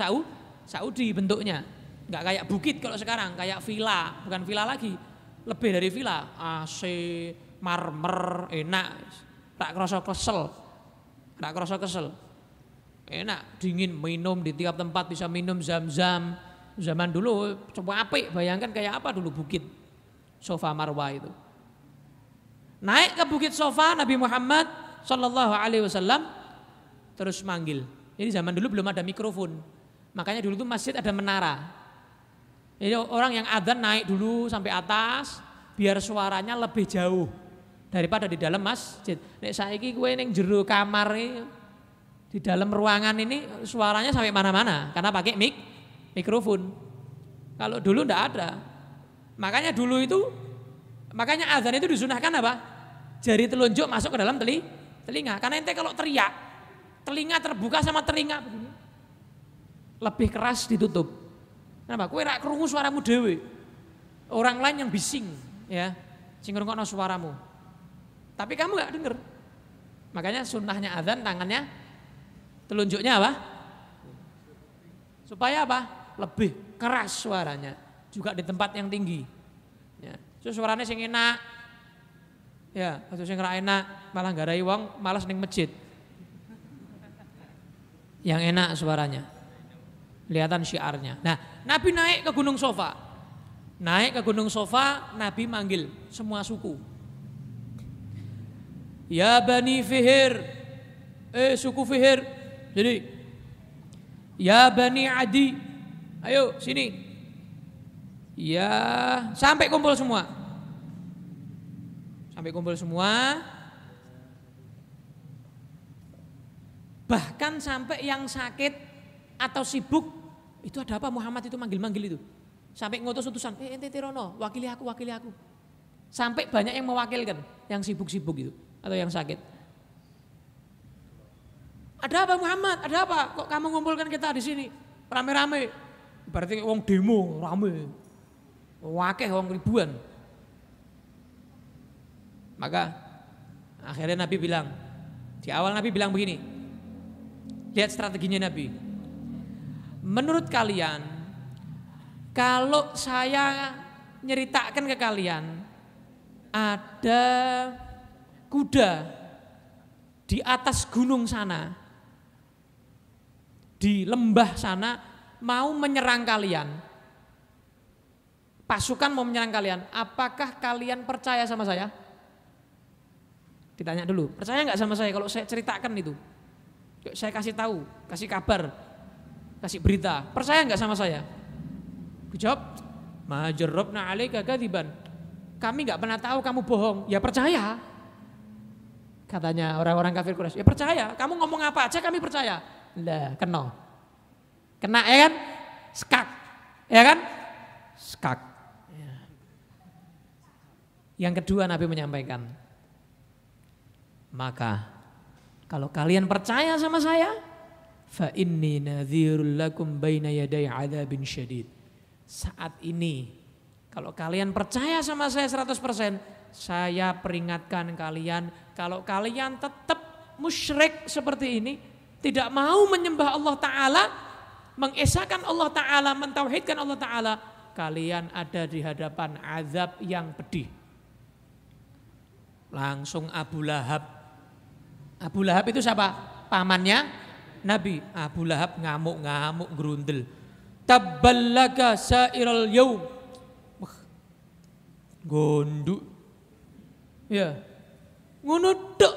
Saudi bentuknya. Enggak kayak bukit kalau sekarang, kayak villa, bukan villa lagi. Lebih dari villa, AC, marmer, enak. Tak kerasa kesel. Enak, dingin, minum di tiap tempat bisa minum zam-zam. Zaman dulu coba apik, bayangkan kayak apa dulu Bukit Sofa Marwa itu. Naik ke Bukit Sofa Nabi Muhammad Sallallahu Alaihi Wasallam terus manggil. Jadi zaman dulu belum ada mikrofon, makanya dulu tuh masjid ada menara. Jadi orang yang adzan naik dulu sampai atas biar suaranya lebih jauh daripada di dalam masjid. Nek saiki kowe ning jero kamar di dalam ruangan ini suaranya sampai mana-mana karena pakai mikrofon. Kalau dulu ndak ada. Makanya dulu itu, makanya azan itu disunahkan apa? Jari telunjuk masuk ke dalam telinga. Karena ente kalau teriak, telinga terbuka sama telinga begini, lebih keras ditutup. Kenapa? Kowe rak krungu suaramu dhewe. Orang lain yang bising, ya, sing ngrungokno suaramu. Tapi kamu enggak denger. Makanya sunnahnya azan tangannya telunjuknya apa? Supaya apa? Lebih keras suaranya. Juga di tempat yang tinggi. Ya. So, suaranya sing enak. Ya, atau sing ra enak malah garai wong malas ning masjid. Yang enak suaranya. Kelihatan syiarnya. Nah, Nabi naik ke Gunung Sofa. Naik ke Gunung Sofa, Nabi manggil semua suku. Ya Bani Fihr. Suku Fihr. Jadi, ya Bani Adi. Ayo sini. Ya, sampai kumpul semua. Sampai kumpul semua. Bahkan sampai yang sakit atau sibuk, itu ada apa Muhammad itu manggil-manggil itu. Sampai ngutus utusan, ente Tirono, wakili aku. Sampai banyak yang mewakilkan, yang sibuk-sibuk itu atau yang sakit. Ada apa Muhammad? Ada apa? Kok kamu ngumpulkan kita di sini rame-rame? Berarti wong demo rame. Wakeh wong ribuan. Maka akhirnya Nabi bilang, di awal Nabi bilang begini. Lihat strateginya Nabi. Menurut kalian, kalau saya nyeritakan ke kalian ada kuda di atas gunung sana, di lembah sana mau menyerang kalian, pasukan mau menyerang kalian, apakah kalian percaya sama saya? Ditanya dulu, percaya nggak sama saya kalau saya ceritakan itu? Saya kasih tahu, kasih kabar, kasih berita, percaya nggak sama saya? Dijawab, ma jarrabna 'alaika kadziban. Kami nggak pernah tahu kamu bohong. Ya percaya. Katanya orang-orang kafir Quraisy, ya percaya. Kamu ngomong apa aja kami percaya. Lah, kena ya kan? Skak. Ya kan? Skak. Ya. Yang kedua Nabi menyampaikan, maka kalau kalian percaya sama saya, fa inni nadhirul lakum baina yaday adzabin syadid. Saat ini kalau kalian percaya sama saya 100%, saya peringatkan kalian, kalau kalian tetap musyrik seperti ini, tidak mau menyembah Allah Ta'ala, mengesahkan Allah Ta'ala, mentauhidkan Allah Ta'ala, kalian ada di hadapan azab yang pedih. Langsung Abu Lahab. Abu Lahab itu siapa? Pamannya Nabi. Abu Lahab ngamuk-ngamuk gerundel. tabballaka sairal yaum. Gonduk. Ya. Ngono tok.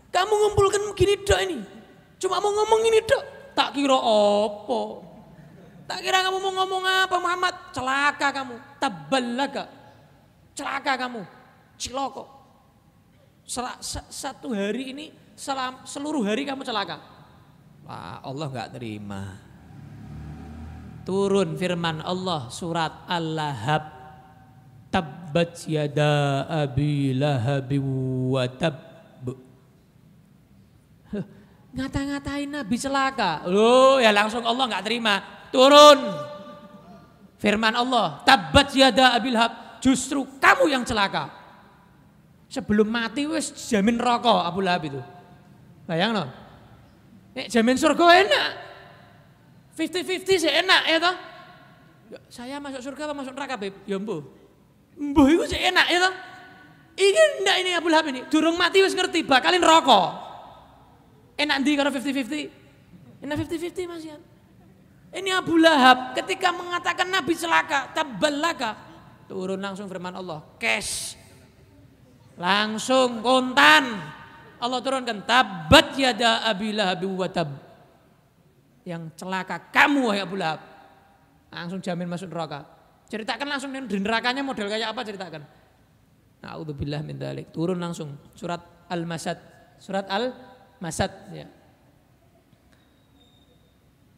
Kamu ngumpulkan begini tok ini. Cuma mau ngomong ini tok. Tak kira apa. Tak kira kamu mau ngomong apa Muhammad. Celaka kamu. Tabballaka. Celaka kamu. Ciloko. Satu hari ini seluruh hari kamu celaka. Wah, Allah enggak terima. Turun firman Allah surat Al-Lahab. Tabbat yada abi lahabi wa tab. Ngata-ngatain Nabi celaka. Loh, ya langsung Allah enggak terima. Turun firman Allah. Tabbat yada abi lahab. Justru kamu yang celaka. Sebelum mati wis jamin rokok Abu Lahab itu. Bayang no? Jamin surga enak. 50-50 sih enak ya toh. Saya masuk surga apa masuk neraka Beb? Ya mbuh. Mbuh itu sih enak ya toh. Ini enggak ini Abu Lahab ini. Durung mati wis ngerti bakalin rokok. Enak ndi karo 50-50? Enak 50-50 Mas Yan. Ini Abu Lahab ketika mengatakan Nabi celaka, tabballaka. Turun langsung firman Allah, cash. Langsung kontan. Allah turunkan tabbat yada abi lahab wa tab. Yang celaka kamu wahai Abu Lahab. Langsung jamin masuk neraka. Ceritakan langsung di nerakanya model kayak apa ceritakan. Na'udzubillah min dzalik. Turun langsung surat Al-Masad. Surat Al-Masad ya.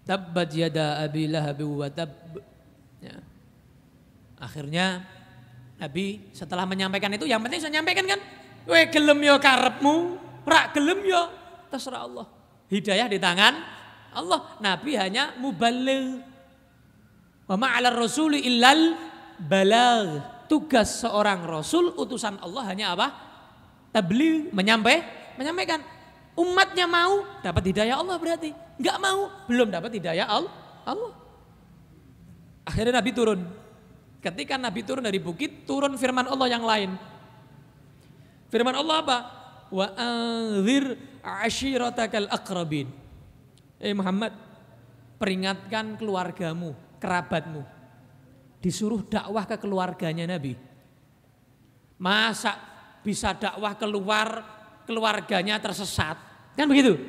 Tabbat yada abi lahab wa tab. Ya. Akhirnya Nabi setelah menyampaikan itu, yang penting saya nyampaikan kan. Weh gelem yo karepmu, rak gelem yo terserah Allah. Hidayah di tangan Allah. Nabi hanya muballigh. Wa ma'alar rasuli illal balagh. Tugas seorang rasul, utusan Allah hanya apa? Tabligh, menyampaikan. Umatnya mau dapat hidayah Allah berarti. Enggak mau, belum dapat hidayah Allah. Akhirnya Nabi turun. Ketika Nabi turun dari bukit, turun firman Allah yang lain. Firman Allah apa? Wa anzir ashiratakal aqrabin. Muhammad, peringatkan keluargamu, kerabatmu. Disuruh dakwah ke keluarganya Nabi. Masa bisa dakwah keluar, keluarganya tersesat? Kan begitu?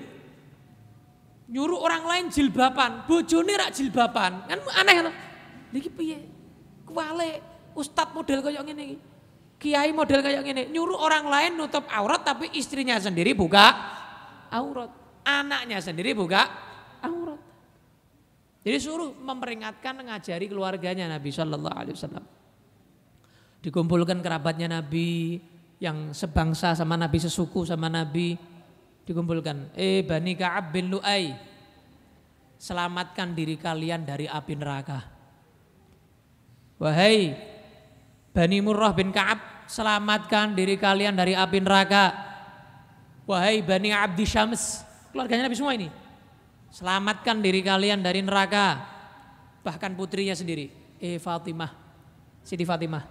Nyuruh orang lain jilbaban, bojone rak jilbaban. Kan aneh kan? Niki piye? Kuwale ustadz model kayak gini, kiai model kayak gini, nyuruh orang lain nutup aurat tapi istrinya sendiri buka aurat, anaknya sendiri buka aurat. Jadi suruh memperingatkan, mengajari keluarganya Nabi Shallallahu Alaihi Wasallam. Dikumpulkan kerabatnya Nabi yang sebangsa sama Nabi, sesuku sama Nabi, dikumpulkan. Bani Ka'ab bin Lu'ay, selamatkan diri kalian dari api neraka. Wahai Bani Murrah bin Ka'ab, selamatkan diri kalian dari api neraka. Wahai Bani Abdi Syams, keluarganya Nabi semua ini, selamatkan diri kalian dari neraka. Bahkan putrinya sendiri, Fatimah, Siti Fatimah,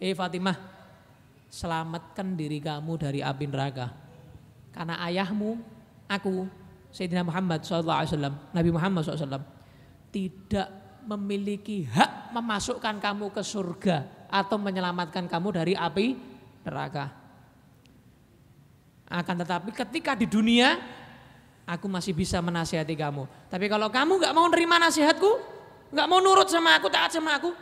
Fatimah, selamatkan diri kamu dari api neraka. Karena ayahmu, aku, Sayyidina Muhammad SAW, Nabi Muhammad SAW, tidak memiliki hak memasukkan kamu ke surga atau menyelamatkan kamu dari api neraka. Akan tetapi ketika di dunia aku masih bisa menasihati kamu. Tapi kalau kamu gak mau nerima nasihatku, gak mau nurut sama aku, taat sama aku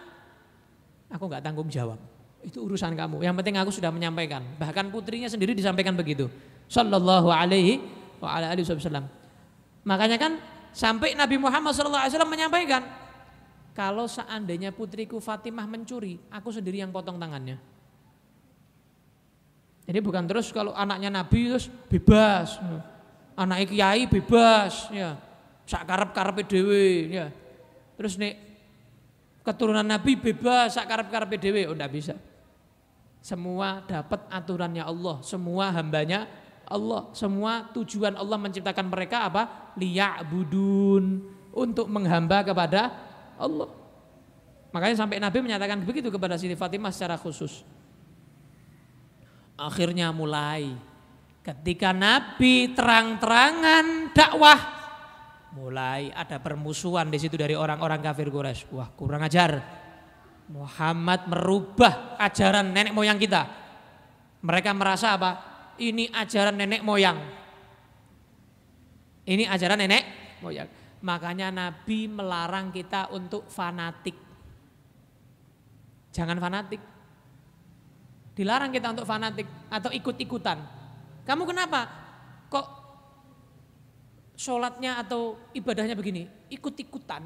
gak tanggung jawab. Itu urusan kamu. Yang penting aku sudah menyampaikan. Bahkan putrinya sendiri disampaikan begitu. Sallallahu alaihi wasallam. Makanya kan sampai Nabi Muhammad SAW menyampaikan, kalau seandainya putriku Fatimah mencuri, aku sendiri yang potong tangannya. Jadi bukan terus kalau anaknya Nabi terus bebas, anaknya kiai bebas, ya, sak karep-karepe dhewe, ya. Terus nek keturunan Nabi bebas sak karep-karepe dhewe, oh enggak bisa. Semua dapat aturannya Allah, semua hambanya Allah, semua tujuan Allah menciptakan mereka apa? Liya'budun, untuk menghamba kepada Allah. Makanya sampai Nabi menyatakan begitu kepada Siti Fatimah secara khusus. Akhirnya mulai ketika Nabi terang-terangan dakwah mulai ada permusuhan di situ dari orang-orang kafir Quraisy. Wah, kurang ajar. Muhammad merubah ajaran nenek moyang kita. Mereka merasa apa? Ini ajaran nenek moyang. Ini ajaran nenek moyang. Makanya Nabi melarang kita untuk fanatik. Jangan fanatik. Dilarang kita untuk fanatik atau ikut-ikutan. Kamu kenapa? Kok sholatnya atau ibadahnya begini? Ikut-ikutan.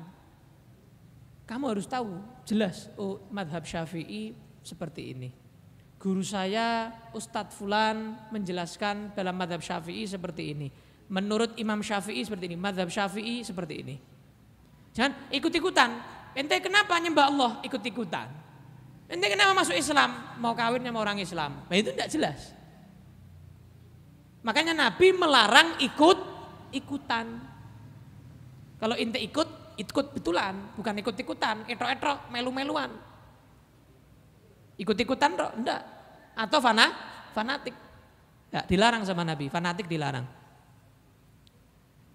Kamu harus tahu, jelas, oh madhab Syafi'i seperti ini. Guru saya Ustadz Fulan menjelaskan dalam madhab Syafi'i seperti ini. Menurut Imam Syafi'i seperti ini, madhab Syafi'i seperti ini. Jangan ikut-ikutan. Ente kenapa nyembah Allah? Ikut-ikutan. Ente kenapa masuk Islam? Mau kawin sama orang Islam. Nah itu tidak jelas. Makanya Nabi melarang ikut-ikutan. Kalau ente ikut betulan, bukan ikut-ikutan, etrok-etrok, melu-meluan. Ikut-ikutan roh, enggak. Atau fanatik. Ya, dilarang sama Nabi, fanatik dilarang.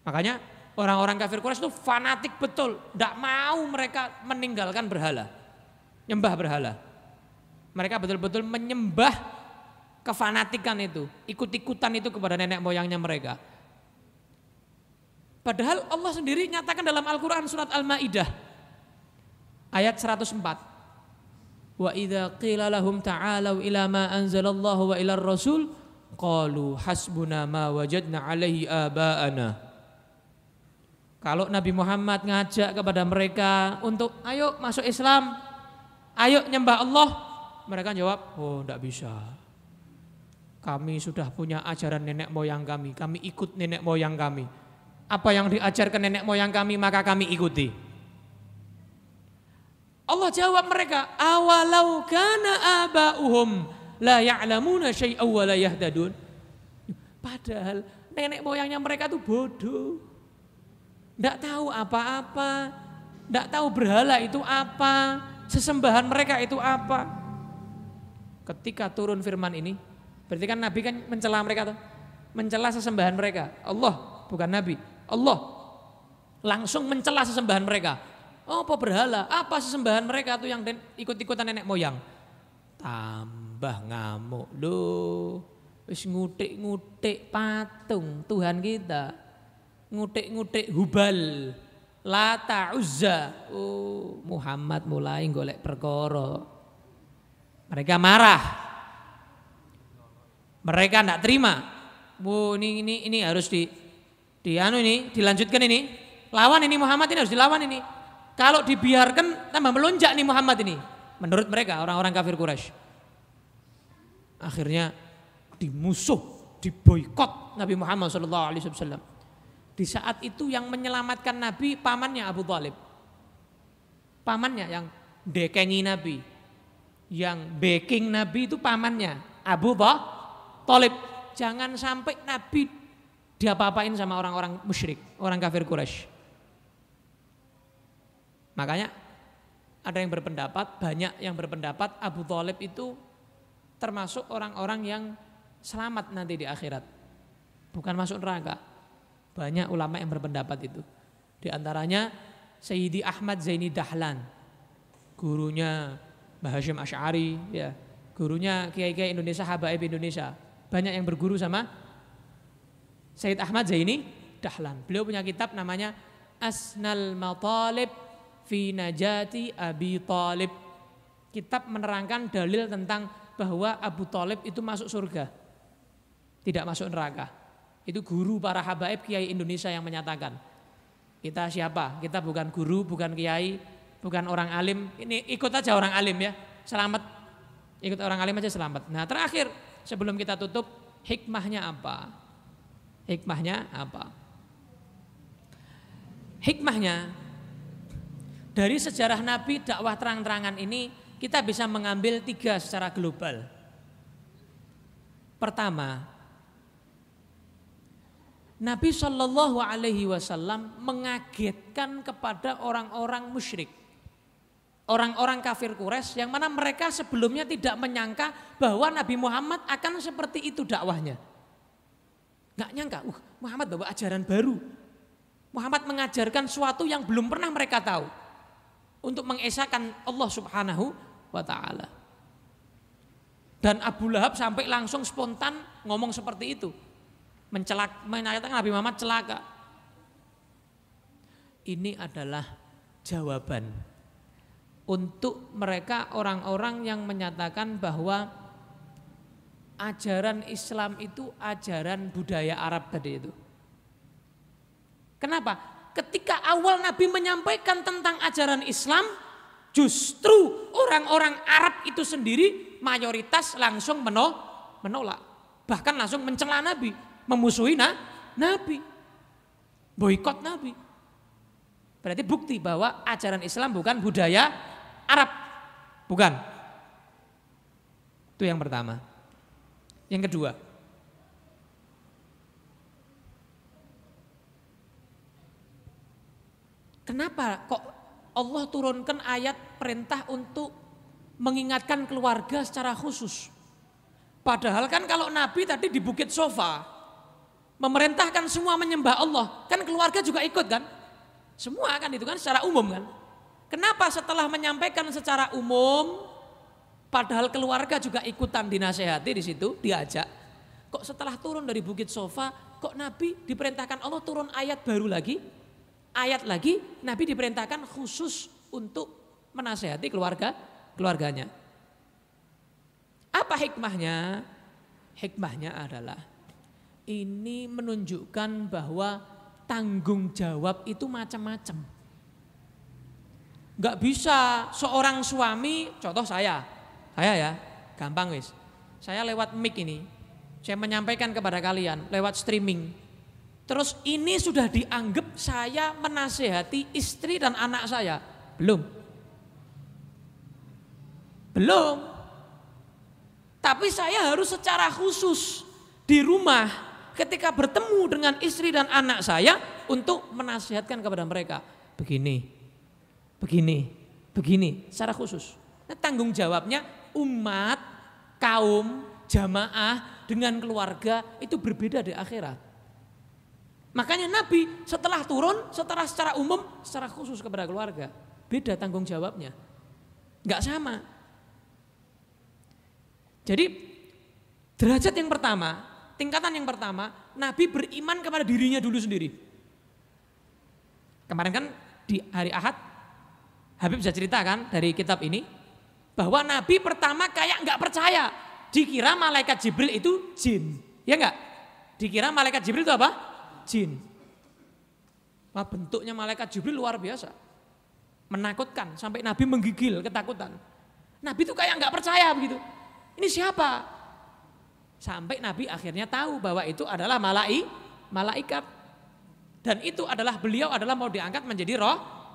Makanya orang-orang kafir Quraisy itu fanatik betul, enggak mau mereka meninggalkan berhala. Nyembah berhala. Mereka betul-betul menyembah kefanatikan itu, ikut-ikutan itu kepada nenek moyangnya mereka. Padahal Allah sendiri nyatakan dalam Al-Quran surat Al-Ma'idah ayat 104. Wa idza qila lahum ta'alau ila ma anzalallahu wa ilar rasul qalu hasbuna ma wajadna alaihi aba'ana. Kalau Nabi Muhammad ngajak kepada mereka untuk ayo masuk Islam, ayo nyembah Allah, mereka jawab, oh enggak bisa. Kami sudah punya ajaran nenek moyang kami ikut nenek moyang kami. Apa yang diajarkan nenek moyang kami maka kami ikuti. Allah jawab mereka, awalau kana aba'uhum la ya'lamuna syai'aw wa la yahtadun. Padahal nenek moyangnya mereka itu bodoh. Enggak tahu apa-apa, enggak tahu berhala itu apa, sesembahan mereka itu apa. Ketika turun firman ini, berarti kan Nabi kan mencela mereka tuh. Mencela sesembahan mereka. Allah, bukan Nabi. Allah langsung mencela sesembahan mereka. Oh, apa berhala? Apa sesembahan mereka tuh yang ikut-ikutan nenek moyang? Tambah ngamuk loh. Wis ngutik-ngutik patung Tuhan kita. Ngutik-ngutik Hubal, Lata, Uzza. Oh, Muhammad mulai golek perkara. Mereka marah. Mereka enggak terima. Oh, ini harus dilanjutkan ini. Lawan ini Muhammad ini harus dilawan ini. Kalau dibiarkan tambah melonjak nih Muhammad ini. Menurut mereka orang-orang kafir Quraisy. Akhirnya dimusuh, diboikot Nabi Muhammad SAW. Di saat itu yang menyelamatkan Nabi pamannya Abu Thalib. Pamannya yang dekengi Nabi. Yang backing Nabi itu pamannya Abu Thalib. Jangan sampai Nabi diapa-apain sama orang-orang musyrik, orang kafir Quraisy. Makanya ada yang berpendapat, banyak yang berpendapat Abu Thalib itu termasuk orang-orang yang selamat nanti di akhirat. Bukan masuk neraka. Banyak ulama yang berpendapat itu. Di antaranya Sayyidi Ahmad Zaini Dahlan, gurunya Mbah Hasyim Asy'ari, ya, gurunya kiai-kiai Indonesia, habaib Indonesia. Banyak yang berguru sama Sayyid Ahmad Zaini Dahlan. Beliau punya kitab namanya Asnal Matalib fi Najati Abi Thalib. Kitab menerangkan dalil tentang bahwa Abu Thalib itu masuk surga, tidak masuk neraka. Itu guru para habaib kiai Indonesia yang menyatakan. Kita siapa? Kita bukan guru, bukan kiai, bukan orang alim. Ini ikut aja orang alim ya, selamat. Ikut orang alim aja selamat. Nah terakhir sebelum kita tutup, hikmahnya apa? Hikmahnya apa? Hikmahnya dari sejarah Nabi dakwah terang-terangan ini kita bisa mengambil 3 secara global. Pertama, Nabi SAW mengagetkan kepada orang-orang musyrik, orang-orang kafir Quraisy yang mana mereka sebelumnya tidak menyangka bahwa Nabi Muhammad akan seperti itu dakwahnya. Nggak nyangka, Muhammad bawa ajaran baru. Muhammad mengajarkan sesuatu yang belum pernah mereka tahu untuk mengesahkan Allah Subhanahu wa taala. Dan Abu Lahab sampai langsung spontan ngomong seperti itu. Menyatakan Nabi Muhammad celaka. Ini adalah jawaban untuk mereka orang-orang yang menyatakan bahwa ajaran Islam itu ajaran budaya Arab tadi itu. Kenapa? Ketika awal Nabi menyampaikan tentang ajaran Islam, justru orang-orang Arab itu sendiri mayoritas langsung menolak. Bahkan langsung mencela Nabi, memusuhi Nabi, boikot Nabi. Berarti bukti bahwa ajaran Islam bukan budaya Arab. Bukan. Itu yang pertama. Yang kedua, kenapa kok Allah turunkan ayat perintah untuk mengingatkan keluarga secara khusus? Padahal kan kalau Nabi tadi di Bukit Sofa memerintahkan semua menyembah Allah, kan keluarga juga ikut kan? Semua kan itu kan secara umum kan? Kenapa setelah menyampaikan secara umum, padahal keluarga juga ikutan dinasehati di situ, diajak, kok setelah turun dari Bukit Sofa, kok Nabi diperintahkan Allah turun ayat baru lagi? Ayat lagi, Nabi diperintahkan khusus untuk menasehati keluarganya. Apa hikmahnya? Hikmahnya adalah ini menunjukkan bahwa tanggung jawab itu macam-macam. Gak bisa seorang suami, contoh saya ya, gampang wis. Saya lewat mic ini, saya menyampaikan kepada kalian lewat streaming. Terus ini sudah dianggap saya menasehati istri dan anak saya. Belum. Tapi saya harus secara khusus di rumah ketika bertemu dengan istri dan anak saya untuk menasihatkan kepada mereka. Begini, secara khusus. Nah, tanggung jawabnya umat, kaum, jamaah dengan keluarga itu berbeda di akhirat. Makanya Nabi setelah turun, secara umum, secara khusus kepada keluarga. Beda tanggung jawabnya. Enggak sama. Jadi derajat yang pertama, tingkatan yang pertama, Nabi beriman kepada dirinya dulu sendiri. Kemarin kan di hari Ahad, Habib bisa ceritakan dari kitab ini, bahwa Nabi pertama kayak enggak percaya. Dikira malaikat Jibril itu jin. Ya enggak? Dikira malaikat Jibril itu apa? Jin. Wah, bentuknya malaikat Jibril luar biasa. Menakutkan, sampai Nabi menggigil ketakutan. Nabi itu kayak enggak percaya begitu. Ini siapa? Sampai Nabi akhirnya tahu bahwa itu adalah malaikat. Dan itu adalah beliau adalah mau diangkat menjadi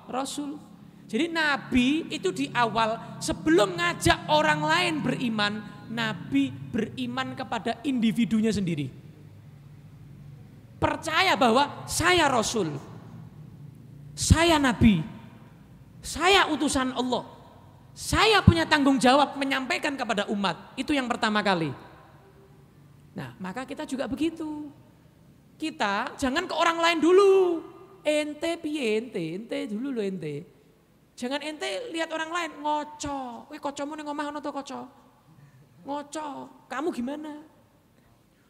Rasul. Jadi Nabi itu di awal sebelum ngajak orang lain beriman, Nabi beriman kepada individunya sendiri. Percaya bahwa saya Rasul, saya Nabi, saya utusan Allah, saya punya tanggung jawab menyampaikan kepada umat. Itu yang pertama kali. Nah, maka kita juga begitu. Kita jangan ke orang lain dulu. Ente piye ente dulu lo ente. Jangan ente lihat orang lain ngoco. Kowe kocomu ning omah ono to koco? Ngoco. Kamu gimana?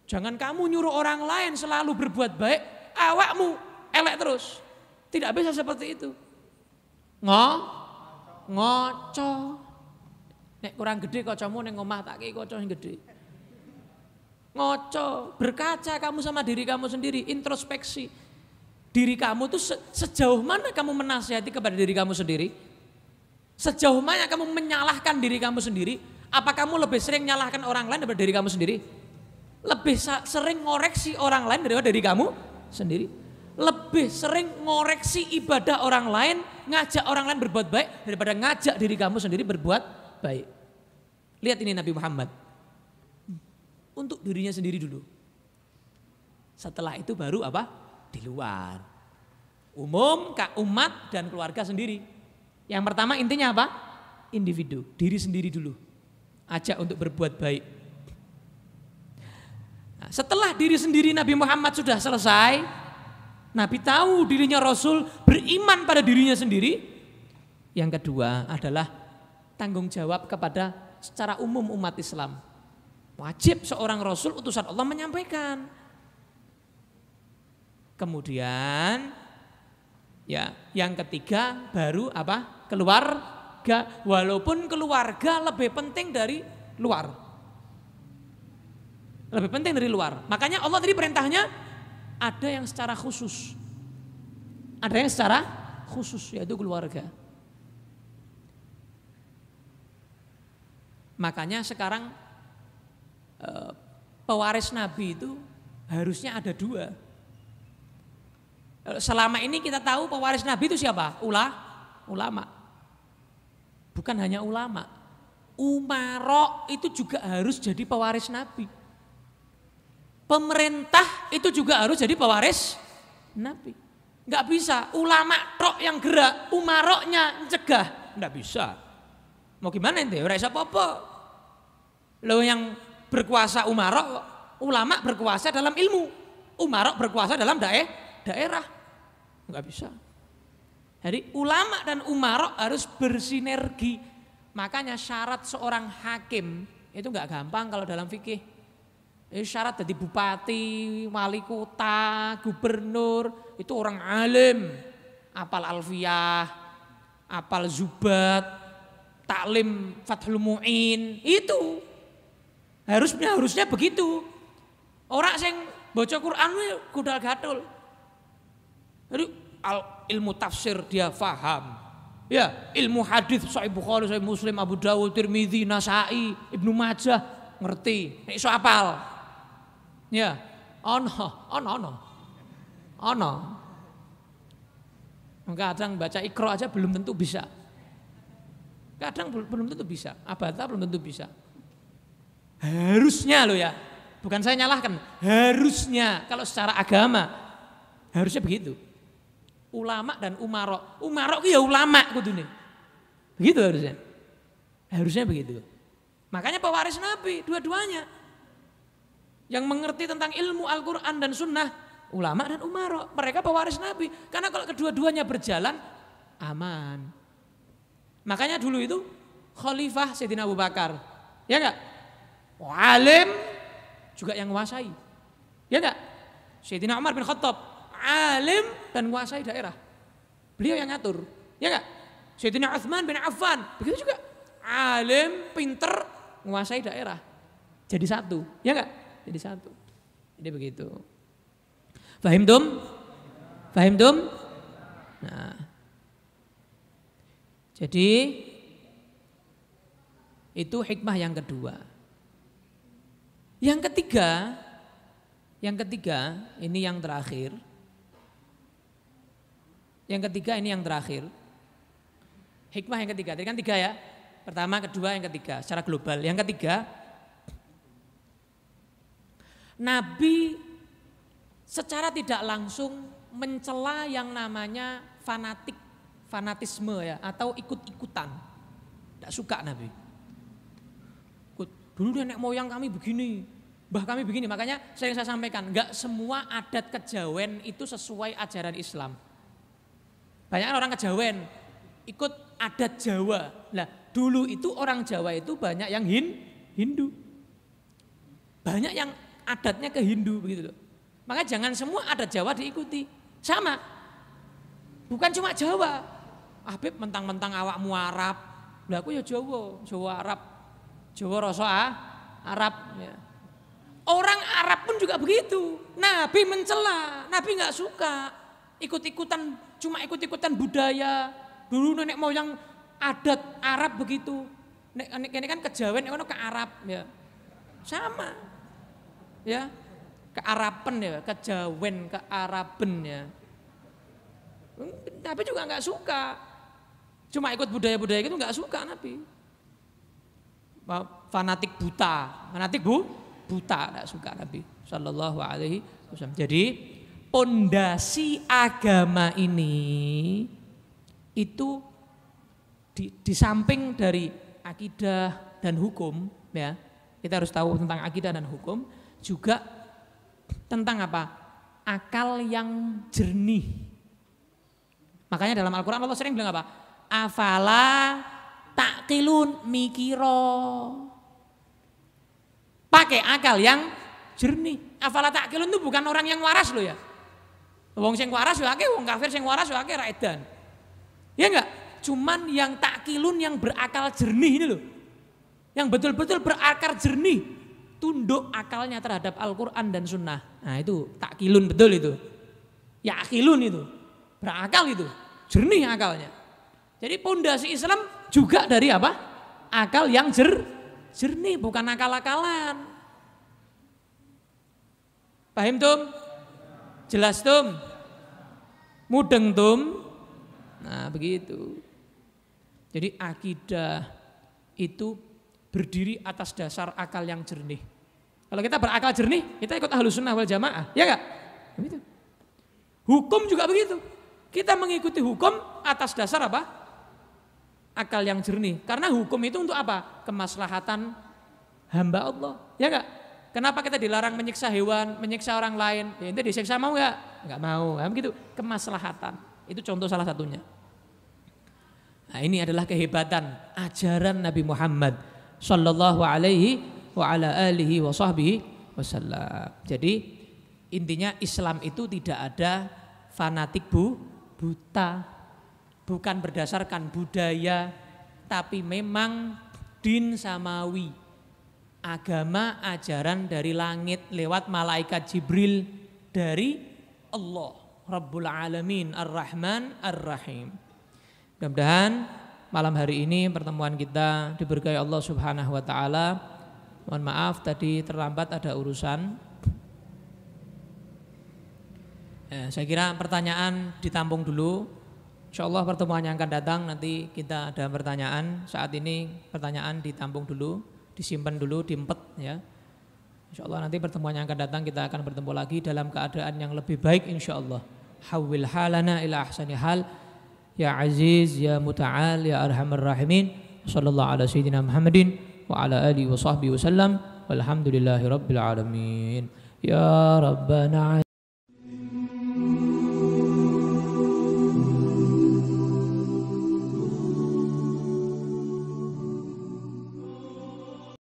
Jangan kamu nyuruh orang lain selalu berbuat baik, awakmu elek terus. Tidak bisa seperti itu. Ngoco. Nek kurang gede kocomu ning omah tak kei koco sing gede. Ngoco, berkaca kamu sama diri kamu sendiri, introspeksi. Diri kamu tuh sejauh mana kamu menasihati kepada diri kamu sendiri? Sejauh mana kamu menyalahkan diri kamu sendiri? Apa kamu lebih sering menyalahkan orang lain daripada diri kamu sendiri? Lebih sering ngoreksi orang lain daripada diri kamu sendiri? Lebih sering ngoreksi ibadah orang lain, ngajak orang lain berbuat baik daripada ngajak diri kamu sendiri berbuat baik. Lihat ini Nabi Muhammad. Untuk dirinya sendiri dulu. Setelah itu baru apa? Di luar. Umum, umat dan keluarga sendiri. Yang pertama intinya apa? Individu, diri sendiri dulu. Ajak untuk berbuat baik. Nah, setelah diri sendiri Nabi Muhammad sudah selesai, Nabi tahu dirinya Rasul, beriman pada dirinya sendiri. Yang kedua adalah tanggung jawab kepada secara umum umat Islam. Wajib seorang Rasul utusan Allah menyampaikan. Kemudian ya, yang ketiga baru apa? Keluarga. Walaupun keluarga lebih penting dari luar. Lebih penting dari luar. Makanya Allah tadi perintahnya ada yang secara khusus. Ada yang secara khusus, yaitu keluarga. Makanya sekarang pewaris Nabi itu harusnya ada 2. Selama ini kita tahu pewaris Nabi itu siapa? Ulama. Bukan hanya ulama. Umara itu juga harus jadi pewaris Nabi. Pemerintah itu juga harus jadi pewaris Nabi. Enggak bisa ulama tok yang gerak, umaroknya mencegah. Enggak bisa. Mau gimana ente? Ora iso apa-apa. Lo yang berkuasa umarok, ulama berkuasa dalam ilmu. Umarok berkuasa dalam daerah. Enggak bisa. Jadi ulama dan umarok harus bersinergi. Makanya syarat seorang hakim itu enggak gampang kalau dalam fikih. Syarat jadi bupati, wali kota, gubernur itu orang alim, apal alfiyah, apal zubat, taklim Fathul Mu'in, itu harusnya begitu. Orang yang baca Quran gudal gatul. Jadi ilmu tafsir dia faham. Ya, ilmu hadis Sahih Bukhari, Sahih Muslim, Abu Dawud, Tirmidzi, Nasai, Ibnu Majah ngerti. Nek iso apal. Ya, ono. Kadang baca Iqra aja belum tentu bisa. Kadang belum tentu bisa. Abata belum tentu bisa. Harusnya loh ya, bukan saya nyalahkan. Harusnya kalau secara agama harusnya begitu. Ulama dan umarok. Umarok itu ya ulama kudune. Begitu harusnya. Harusnya begitu. Makanya pewaris Nabi dua-duanya. Yang mengerti tentang ilmu Al-Quran dan Sunnah, ulama dan umarok, mereka pewaris Nabi. Karena kalau kedua-duanya berjalan, aman. Makanya dulu itu Khalifah Sayyidina Abu Bakar, ya enggak? Alim juga yang menguasai, ya enggak? Sayyidina Umar bin Khattab, alim dan menguasai daerah. Beliau yang ngatur, ya enggak? Sayyidina Utsman bin Affan, begitu juga. Alim, pinter, menguasai daerah. Jadi satu, ya enggak? Jadi satu. Jadi begitu. Fahim dum? Nah. Jadi itu hikmah yang kedua. Yang ketiga ini yang terakhir. Hikmah yang ketiga. Tadi kan 3 ya. Pertama, kedua, yang ketiga. Secara global. Yang ketiga, Nabi secara tidak langsung mencela yang namanya fanatisme ya, atau ikut-ikutan. Tidak suka Nabi. Dulu nenek moyang kami begini, mbah kami begini. Makanya saya sampaikan, enggak semua adat kejawen itu sesuai ajaran Islam. Banyak orang kejawen ikut adat Jawa. Nah, dulu itu orang Jawa itu banyak yang Hindu. Banyak yang adatnya ke Hindu begitu loh. Maka jangan semua adat Jawa diikuti. Sama. Bukan cuma Jawa. Habib mentang-mentang awakmu Arab. Lah aku ya Jawa Arab. Jawa rasa Arab ya. Orang Arab pun juga begitu. Nabi mencela, Nabi enggak suka ikut-ikutan budaya. Dulu nenek moyang adat Arab begitu. Ini kan kejawen ono ke Arab ya. Sama. Ya, kearaben ya, kejawen, kearaben ya. Nabi juga enggak suka. Cuma ikut budaya-budaya itu enggak suka Nabi. Fanatik buta enggak suka Nabi sallallahu alaihi wasallam. Jadi pondasi agama ini itu di samping dari akidah dan hukum ya. Kita harus tahu tentang akidah dan hukum. Juga tentang apa? akal yang jernih. Makanya dalam Al-Quran Allah sering bilang apa? Afala taqilun mikiro. Pakai akal yang jernih. Afala taqilun itu bukan orang yang waras loh ya. Wong sing waras yo akeh, wong kafir sing waras yo akeh ra edan. Ya enggak? Cuman yang takkilun yang berakal jernih ini loh. Yang betul-betul berakar jernih. Tunduk akalnya terhadap Al-Quran dan Sunnah. Nah itu takkilun betul itu. Yakilun itu. Berakal itu. Jernih akalnya. Jadi pondasi Islam juga dari apa? Akal yang jernih, bukan akal-akalan. Paham tum? Jelas tum? Mudeng tum? Nah begitu. Jadi akidah itu berdiri atas dasar akal yang jernih. Kalau kita berakal jernih, kita ikut Ahlus Sunnah wal Jamaah, ya enggak? Begitu. Hukum juga begitu. Kita mengikuti hukum atas dasar apa? Akal yang jernih. Karena hukum itu untuk apa? Kemaslahatan hamba Allah, ya enggak? Kenapa kita dilarang menyiksa hewan, menyiksa orang lain? Ya itu disiksa mau enggak? Enggak mau. Nah, begitu, kemaslahatan. Itu contoh salah satunya. Nah, ini adalah kehebatan ajaran Nabi Muhammad sallallahu alaihi wa ala alihi wa sahbihi wasallam. Jadi intinya Islam itu tidak ada fanatik buta, bukan berdasarkan budaya, tapi memang din samawi, agama ajaran dari langit lewat malaikat Jibril dari Allah Rabbul Alamin Ar-Rahman Ar-Rahim. Mudah-mudahan malam hari ini pertemuan kita diberkahi Allah Subhanahu wa taala. Mohon maaf tadi terlambat ada urusan. Saya kira pertanyaan ditampung dulu. Insyaallah pertemuan yang akan datang nanti kita ada pertanyaan. Saat ini pertanyaan ditampung dulu, disimpan dulu, diempet ya. Insyaallah nanti pertemuan yang akan datang kita akan bertemu lagi dalam keadaan yang lebih baik insyaallah. Hawwil halana ila ahsani hal. Ya Aziz, Ya Muta'al, Ya Arhamar Rahimin. Sallallahu ala Sayyidina Muhammadin wa ala alihi wa sahbihi wasallam. Walhamdulillahi Rabbil Alamin. Ya Rabbana